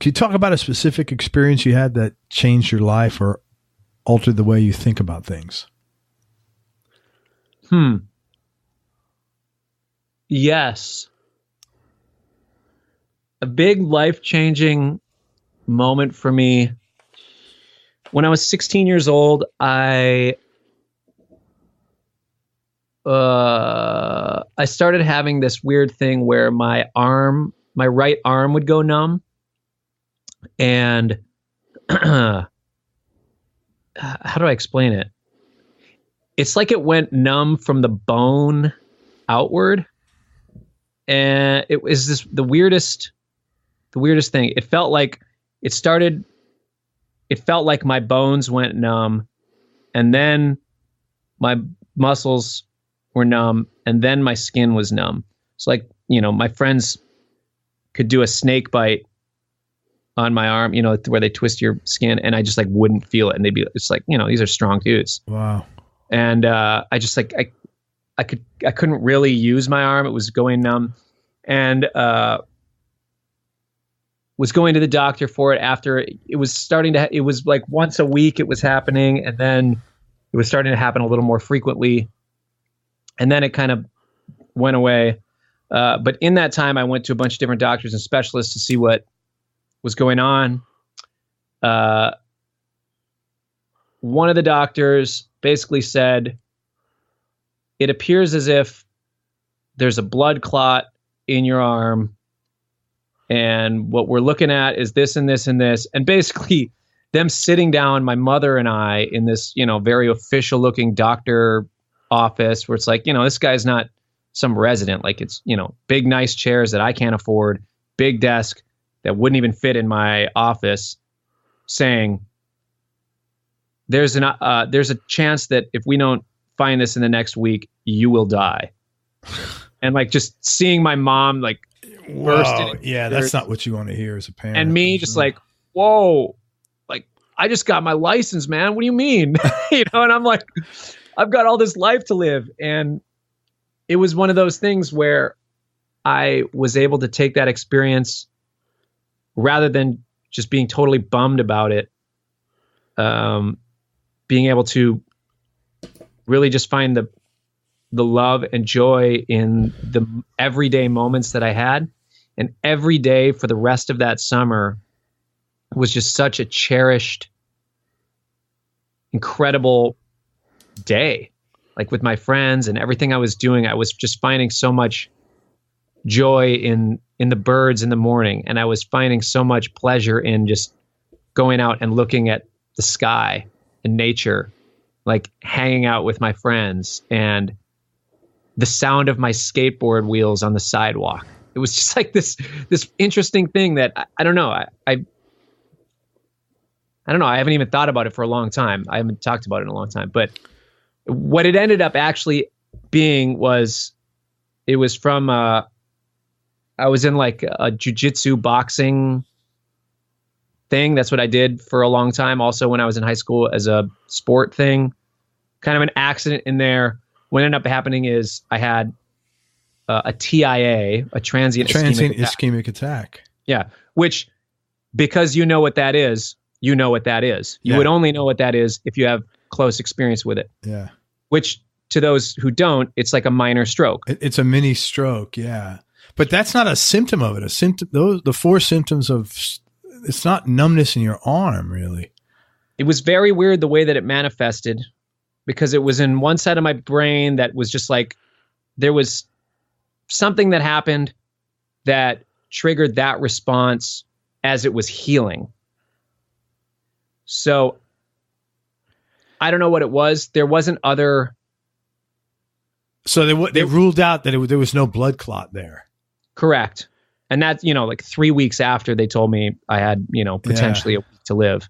you talk about a specific experience you had that changed your life or altered the way you think about things? Yes. A big life-changing moment for me. When I was 16 years old, I started having this weird thing where my right arm would go numb. And how do I explain it? It's like it went numb from the bone outward. And it was the weirdest thing. It felt like my bones went numb, and then my muscles were numb, and then my skin was numb. It's like, my friends could do a snake bite on my arm, where they twist your skin, and I just wouldn't feel it. And it's like, these are strong dudes. Wow. And I just I couldn't really use my arm. It was going numb, and was going to the doctor for it after it was starting to, it was like once a week it was happening. And then it was starting to happen a little more frequently. And then it kind of went away. But in that time, I went to a bunch of different doctors and specialists to see what was going on. One of the doctors basically said, it appears as if there's a blood clot in your arm. And what we're looking at is this and this and this. And basically them sitting down, my mother and I, in this, very official looking doctor office where it's like, this guy's not some resident. Like it's, big, nice chairs that I can't afford, big desk that wouldn't even fit in my office, saying there's a chance that if we don't find this in the next week, you will die. And just seeing my mom burst in. Yeah, that's not what you want to hear as a parent. And me just whoa, I just got my license, man. What do you mean? And I'm like, I've got all this life to live. And it was one of those things where I was able to take that experience rather than just being totally bummed about it. Being able to really just find the love and joy in the everyday moments that I had. And every day for the rest of that summer was just such a cherished, incredible day. With my friends and everything I was doing, I was just finding so much joy in in the birds in the morning. And I was finding so much pleasure in just going out and looking at the sky and nature, like hanging out with my friends and the sound of my skateboard wheels on the sidewalk. It was just like this interesting thing that I don't know. I don't know. I haven't even thought about it for a long time. I haven't talked about it in a long time. But what it ended up actually being was, it was from, I was in like a jujitsu boxing thing. That's what I did for a long time. Also, when I was in high school as a sport thing, kind of an accident in there. What ended up happening is I had a TIA, a transient ischemic attack. Yeah. Which, because you know what that is, you know what that is. You would only know what that is if you have close experience with it. Yeah. Which, to those who don't, it's like a minor stroke. It's a mini stroke. Yeah. But that's not a symptom of it. The 4 symptoms of, it's not numbness in your arm, really. It was very weird the way that it manifested, because it was in one side of my brain that was just like, there was something that happened that triggered that response as it was healing. So I don't know what it was. There wasn't other. So they ruled out that there was no blood clot there. Correct. And that, like 3 weeks after they told me I had, potentially a week to live.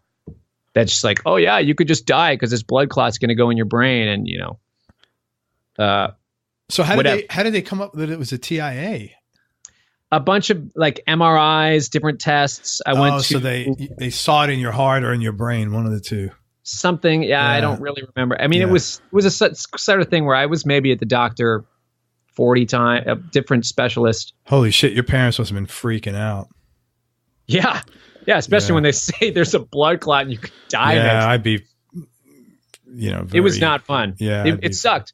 That's just like, oh yeah, you could just die because this blood clot's going to go in your brain. And, so how did they come up with it was a TIA? A bunch of like MRIs, different tests. I went to. So they saw it in your heart or in your brain, one of the two. Something. Yeah. I don't really remember. I mean, it was a sort of thing where I was maybe at the doctor 40 times, a different specialist. Holy shit. Your parents must have been freaking out. Yeah. Yeah. Especially when they say there's a blood clot and you could die. Yeah. I'd be, it was not fun. Yeah. It sucked.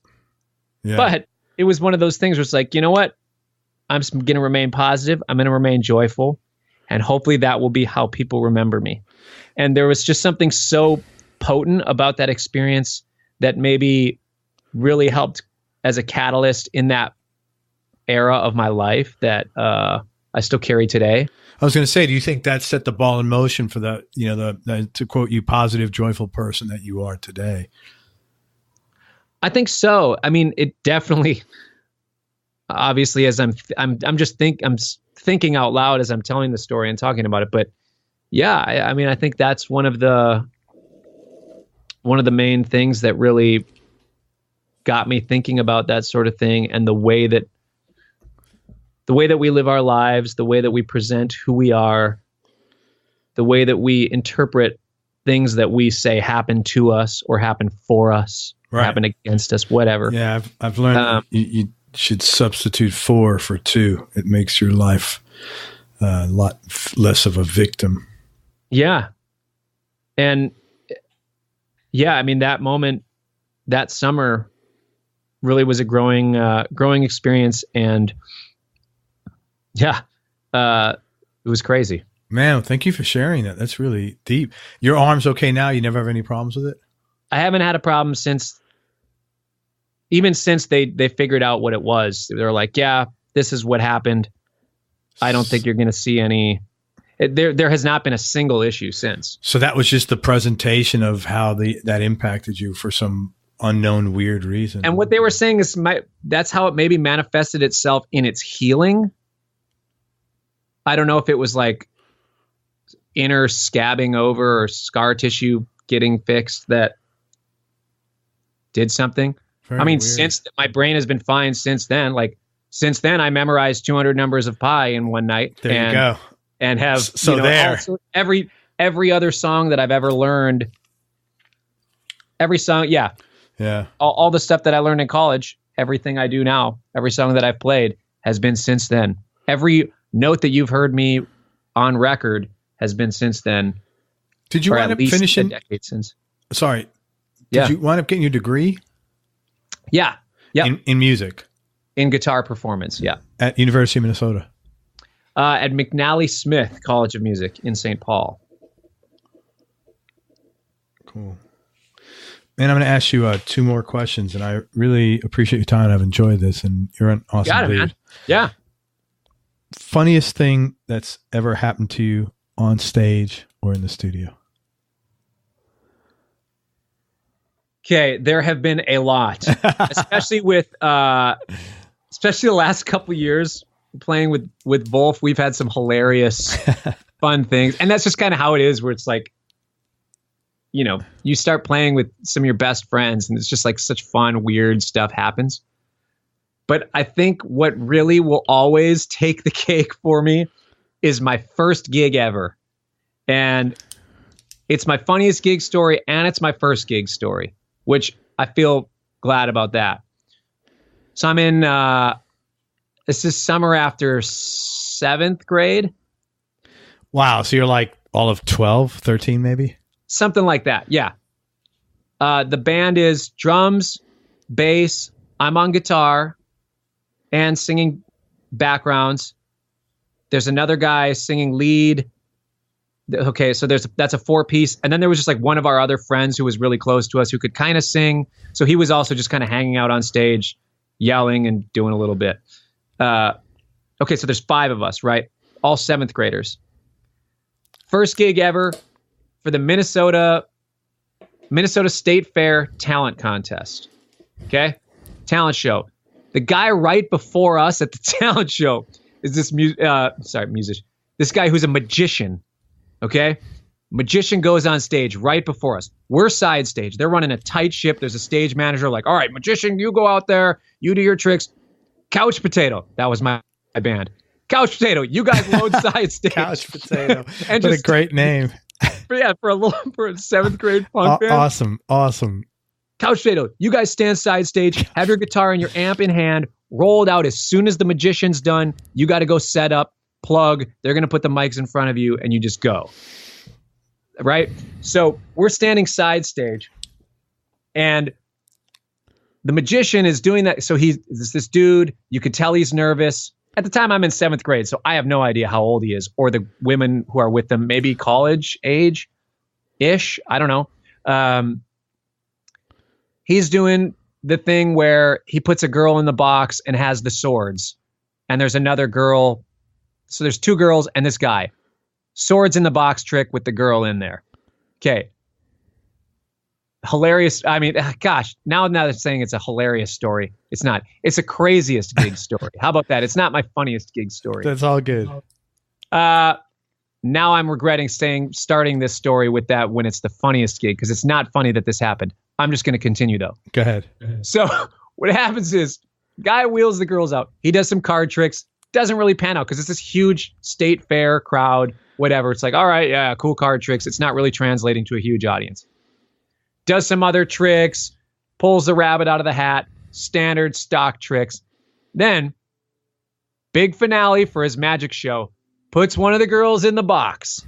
Yeah. But it was one of those things where it's like, you know what? I'm just going to remain positive. I'm going to remain joyful. And hopefully that will be how people remember me. And there was just something so potent about that experience that maybe really helped as a catalyst in that era of my life that I still carry today. I was going to say, do you think that set the ball in motion for the to quote you, positive, joyful person that you are today? I think so. I mean, it definitely, obviously, as I'm thinking out loud as I'm telling the story and talking about it. But yeah, I mean, I think that's one of the main things that really got me thinking about that sort of thing, and the way that we live our lives, the way that we present who we are, the way that we interpret things that we say happen to us or happen for us, or happen against us, whatever. Yeah, I've learned you should substitute for 2. It makes your life a lot less of a victim. Yeah. And yeah, I mean, that moment, that summer really was a growing experience. And yeah, it was crazy. Man, thank you for sharing that. That's really deep. Your arm's okay now? You never have any problems with it? I haven't had a problem since they figured out what it was. They're like, yeah, this is what happened. I don't think you're going to see any. There has not been a single issue since. So that was just the presentation of how that impacted you for some unknown weird reason. And what they were saying is that's how it maybe manifested itself in its healing. I don't know if it was like inner scabbing over or scar tissue getting fixed that did something. Very I mean, weird. since my brain has been fine since then. Like since then, I memorized 200 numbers of pi in one night. There you go. And have also every other song that I've ever learned. Every song, yeah. All the stuff that I learned in college, everything I do now, every song that I've played has been since then. Every note that you've heard me on record has been since then. Did you wind up finishing? A decade since. Sorry. Did you wind up getting your degree? Yeah. Yeah. In music. In guitar performance. Yeah. At University of Minnesota. At McNally Smith College of Music in St. Paul. Cool. Man, I'm going to ask you 2 more questions, and I really appreciate your time. I've enjoyed this, and you're an awesome dude. Man. Yeah. funniest thing that's ever happened to you on stage or in the studio? Okay, there have been a lot, especially especially the last couple of years playing with Wolf. We've had some hilarious, fun things, and that's just kind of how it is. Where it's like, you start playing with some of your best friends, and it's just like such fun, weird stuff happens. But I think what really will always take the cake for me is my first gig ever, and it's my funniest gig story, and it's my first gig story, which I feel glad about that. So I'm in, this is summer after 7th grade. Wow. So you're like all of 12, 13 maybe? Something like that. Yeah. The band is drums, bass. I'm on guitar and singing backgrounds. There's another guy singing lead. Okay, so that's a 4-piece. And then there was just like one of our other friends who was really close to us who could kind of sing. So he was also just kind of hanging out on stage, yelling and doing a little bit. Okay, so there's 5 of us, right? All 7th graders. First gig ever for the Minnesota State Fair talent contest. Okay? Talent show. The guy right before us at the talent show is this musician. This guy who's a magician. Okay? Magician goes on stage right before us. We're side stage. They're running a tight ship. There's a stage manager like, all right, magician, you go out there. You do your tricks. Couch Potato. That was my band. Couch Potato. You guys load side stage. Couch Potato. And what a great name. For a 7th grade punk band. Awesome. Couch Potato. You guys stand side stage. Have your guitar and your amp in hand. Roll it out as soon as the magician's done. You got to go set up. Plug. They're going to put the mics in front of you and you just go. Right? So we're standing side stage and the magician is doing that. So he's this dude. You could tell he's nervous. At the time, I'm in 7th grade, so I have no idea how old he is or the women who are with them, maybe college age-ish. I don't know. He's doing the thing where he puts a girl in the box and has the swords. And there's another girl. So there's 2 girls and this guy. Swords in the box trick with the girl in there. Okay. Hilarious. I mean, gosh, now they're saying it's a hilarious story. It's not. It's a craziest gig story. How about that? It's not my funniest gig story. That's all good. Now I'm regretting starting this story with that when it's the funniest gig because it's not funny that this happened. I'm just going to continue though. Go ahead. So what happens is guy wheels the girls out. He does some card tricks. Doesn't really pan out because it's this huge state fair crowd, whatever. It's like, all right, yeah, cool card tricks. It's not really translating to a huge audience. Does some other tricks, pulls the rabbit out of the hat, standard stock tricks. Then, big finale for his magic show, puts one of the girls in the box.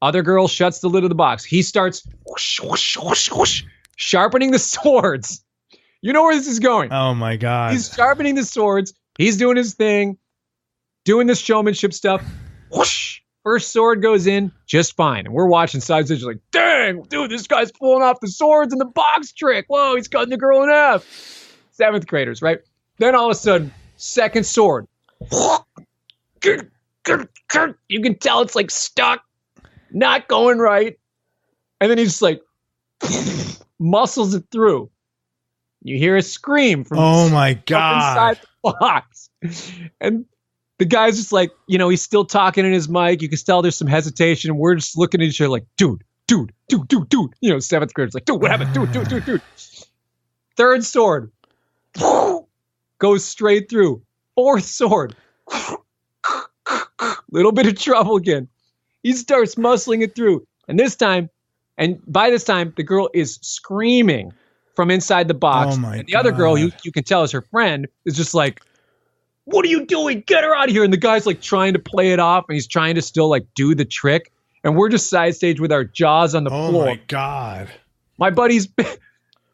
Other girl shuts the lid of the box. He starts whoosh, whoosh, whoosh, whoosh, sharpening the swords. You know where this is going. Oh my God. He's sharpening the swords. He's doing his thing, doing this showmanship stuff. Whoosh. First sword goes in just fine. And we're watching side stage like, dang, dude, this guy's pulling off the swords in the box trick. Whoa, he's cutting the girl in half. 7th graders, right? Then all of a sudden, second sword. You can tell it's like stuck, not going right. And then he's just like, muscles it through. You hear a scream from my God. inside the box. And the guy's just like, he's still talking in his mic. You can tell there's some hesitation. We're just looking at each other like, dude. 7th graders like, dude, what happened? Dude. Third sword goes straight through. Fourth sword. Little bit of trouble again. He starts muscling it through. And by this time, the girl is screaming from inside the box. And the other girl, you can tell is her friend, is just like, what are you doing? Get her out of here. And the guy's like trying to play it off and he's trying to still like do the trick. And we're just side stage with our jaws on the floor. Oh my God. My buddies,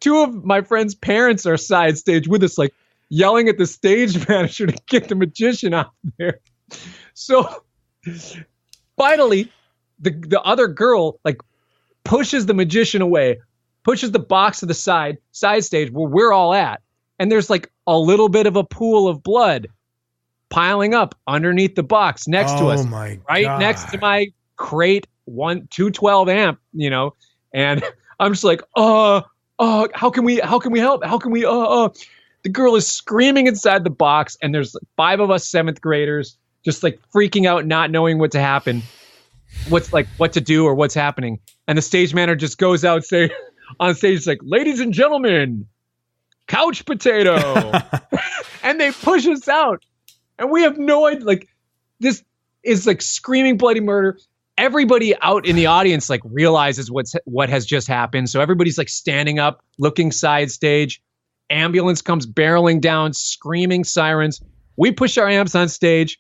2 of my friends' parents are side stage with us, like yelling at the stage manager to get the magician out there. So finally, the other girl like pushes the magician away, pushes the box to the side stage where we're all at. And there's like a little bit of a pool of blood. piling up underneath the box next to us, God. next to my crate 212 amp, and I'm just like, how can we help? How can we, the girl is screaming inside the box, and there's 5 of us 7th graders just like freaking out, not knowing what to do or what's happening. And the stage manager just goes out on stage, like, ladies and gentlemen, couch potato. And they push us out. And we have no idea, like, this is like screaming bloody murder. Everybody out in the audience like realizes what has just happened. So everybody's like standing up, looking side stage. Ambulance comes barreling down, screaming sirens. We push our amps on stage,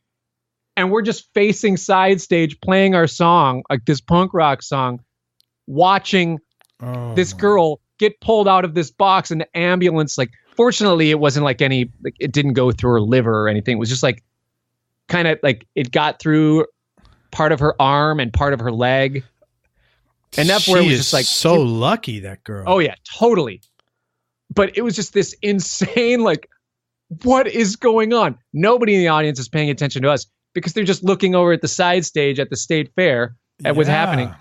and we're just facing side stage, playing our song, like this punk rock song, watching this girl get pulled out of this box, and the ambulance, like, fortunately it wasn't like it didn't go through her liver or anything. It was just like kind of like it got through part of her arm and part of her leg. And that's where it was just like so lucky, that girl. Oh yeah, totally. But it was just this insane, like, what is going on? Nobody in the audience is paying attention to us because they're just looking over at the side stage at the state fair at what's happening.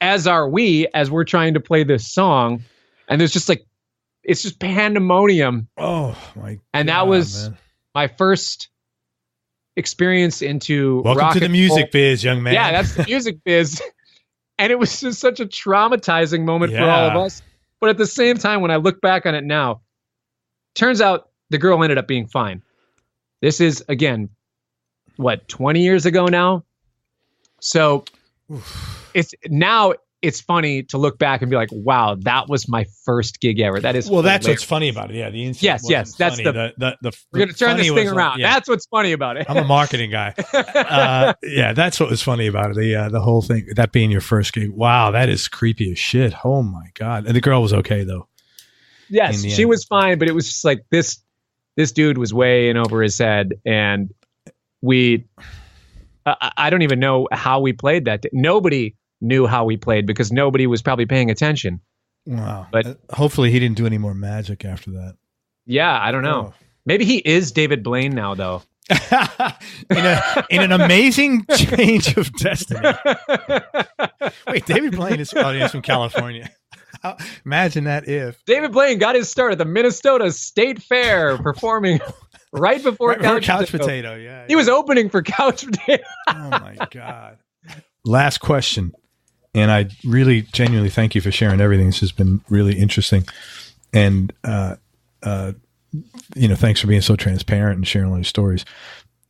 As are we, as we're trying to play this song. And there's just like, it's just pandemonium. Oh my God. And that was my first experience into Welcome to the music biz, young man. Yeah, that's the music biz. And it was just such a traumatizing moment for all of us. But at the same time, when I look back on it now, turns out the girl ended up being fine. This is, again, 20 years ago now? So it's funny to look back and be like, wow, that was my first gig ever. That is that's what's funny about it. Yeah, the incident. Yes, that's funny. We're gonna turn this thing around. That's what's funny about it. I'm a marketing guy. That's what was funny about it. The whole thing, that being your first gig. Wow, that is creepy as shit. Oh my God. And the girl was okay though. Yes, she was fine, but it was just like this dude was way in over his head, and I don't even know how we played that day. Nobody knew how we played because nobody was probably paying attention. Wow. But hopefully he didn't do any more magic after that. Yeah, I don't know. Maybe he is David Blaine now, though. in an amazing change of destiny. Wait, David Blaine is from California. Imagine that if David Blaine got his start at the Minnesota State Fair performing right before Couch Potato. Yeah, he was opening for Couch Potato. Oh my God. Last question. And I really genuinely thank you for sharing everything. This has been really interesting. And, thanks for being so transparent and sharing all your stories.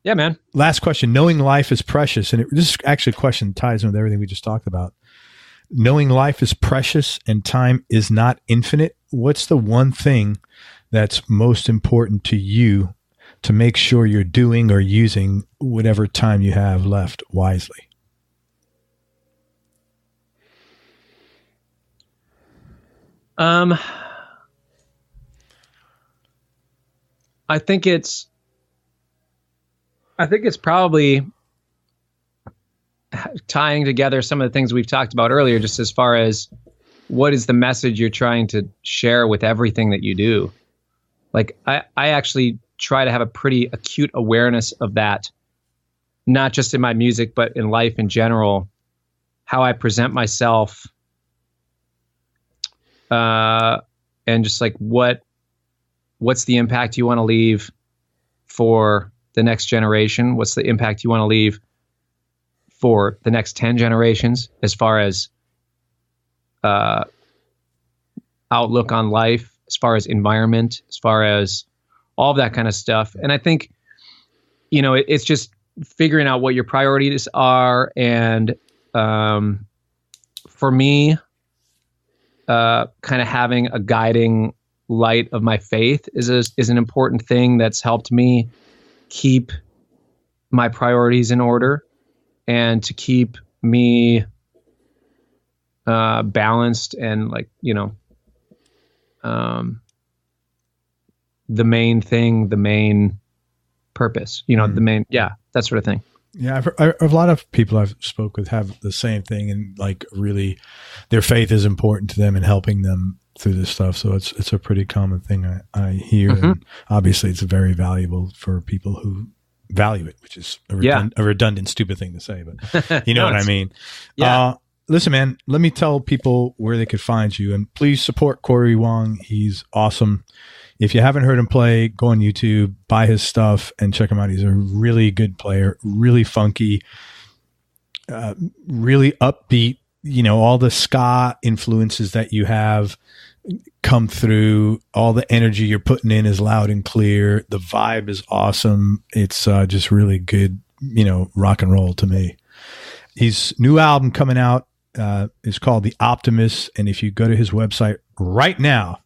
Yeah, man. Last question. Knowing life is precious. And this is actually a question that ties in with everything we just talked about. Knowing life is precious and time is not infinite. What's the one thing that's most important to you to make sure you're doing or using whatever time you have left wisely? I think it's probably tying together some of the things we've talked about earlier, just as far as what is the message you're trying to share with everything that you do. Like I actually try to have a pretty acute awareness of that, not just in my music, but in life in general, how I present myself, and just like what's the impact you want to leave for the next generation? What's the impact you want to leave for the next 10 generations as far as outlook on life, as far as environment, as far as all of that kind of stuff. And I think, it's just figuring out what your priorities are. And for me, kind of having a guiding light of my faith is an important thing that's helped me keep my priorities in order and to keep me balanced and the main thing, the main purpose, the main, that sort of thing. Yeah, a lot of people I've spoke with have the same thing, and like really, their faith is important to them and helping them through this stuff. So it's a pretty common thing I hear, and obviously it's very valuable for people who value it, which is a redundant, stupid thing to say, but you know what I mean? Yeah. Listen, man, let me tell people where they could find you, and please support Cory Wong. He's awesome. If you haven't heard him play, go on YouTube, buy his stuff, and check him out. He's a really good player, really funky, really upbeat. You know, all the ska influences that you have come through. All the energy you're putting in is loud and clear. The vibe is awesome. It's just really good, you know, rock and roll to me. His new album coming out is called The Optimist. And if you go to his website right now,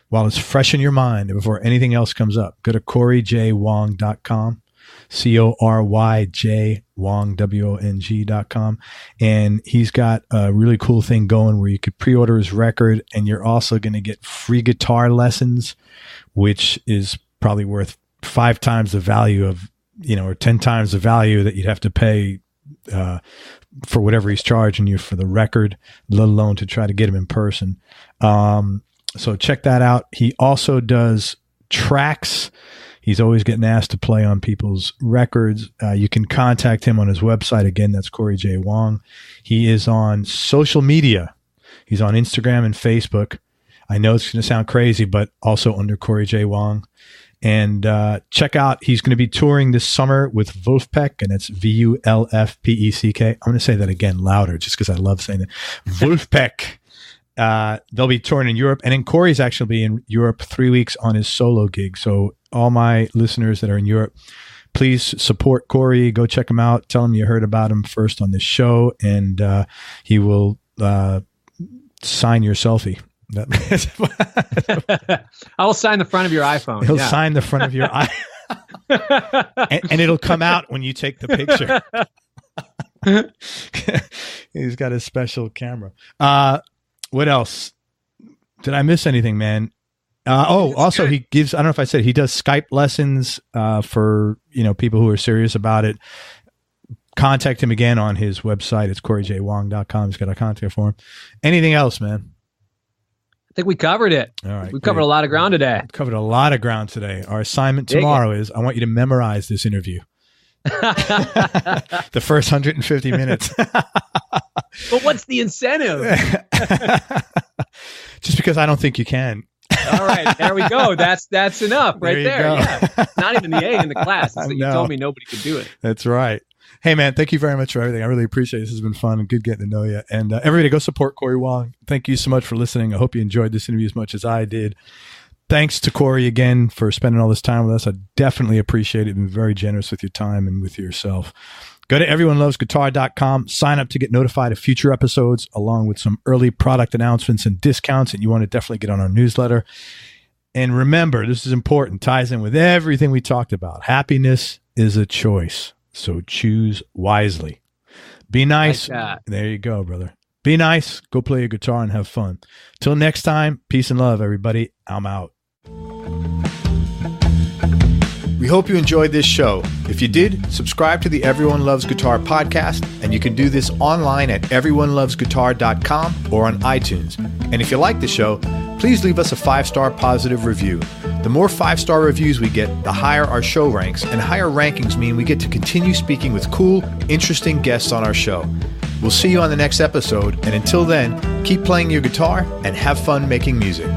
while it's fresh in your mind before anything else comes up, go to CoryJWong.com, CoryJ Wong, WONG.com. And he's got a really cool thing going where you could pre-order his record, and you're also going to get free guitar lessons, which is probably worth 5 times the value of, you know, or 10 times the value that you'd have to pay for whatever he's charging you for the record, let alone to try to get him in person. So check that out. He also does tracks. He's always getting asked to play on people's records. You can contact him on his website. Again, that's Cory J. Wong. He is on social media. He's on Instagram and Facebook. I know it's going to sound crazy, but also under Cory J. Wong. And check out, he's going to be touring this summer with Wolfpack, and it's Vulfpeck. I'm going to say that again louder just because I love saying it. Wolfpack. They'll be touring in Europe, and then Cory's actually be in Europe 3 weeks on his solo gig. So all my listeners that are in Europe, please support Cory. Go check him out. Tell him you heard about him first on this show, and he will sign your selfie. I will sign the front of your iPhone. He'll sign the front of your iPhone, and it'll come out when you take the picture. He's got a special camera. What else? Did I miss anything, man? Also he gives, I don't know if I said, he does Skype lessons for, you know, people who are serious about it. Contact him again on his website. It's CoryJWong.com. He's got a contact for him. Anything else, man? I think we covered it. All right. We covered a lot of ground today. Covered a lot of ground today. Our assignment tomorrow is I want you to memorize this interview. The first 150 minutes. But what's the incentive? Just because I don't think you can. All right, there we go. That's enough right there. Yeah. Not even the A in the class. It's that you told me nobody could do it. That's right. Hey, man, thank you very much for everything. I really appreciate it. This has been fun and good getting to know you. And everybody go support Cory Wong. Thank you so much for listening. I hope you enjoyed this interview as much as I did. Thanks to Cory again for spending all this time with us. I definitely appreciate it. You've been very generous with your time and with yourself. Go to everyonelovesguitar.com. Sign up to get notified of future episodes, along with some early product announcements and discounts. And you want to definitely get on our newsletter. And remember, this is important, ties in with everything we talked about. Happiness is a choice, so choose wisely. Be nice. Like there you go, brother. Be nice. Go play your guitar and have fun. Till next time, peace and love, everybody. I'm out. We hope you enjoyed this show. If you did, subscribe to the Everyone Loves Guitar podcast, and you can do this online at everyonelovesguitar.com or on iTunes. And if you like the show, please leave us a 5-star positive review. The more 5-star reviews we get, the higher our show ranks, and higher rankings mean we get to continue speaking with cool, interesting guests on our show. We'll see you on the next episode, and until then, keep playing your guitar and have fun making music.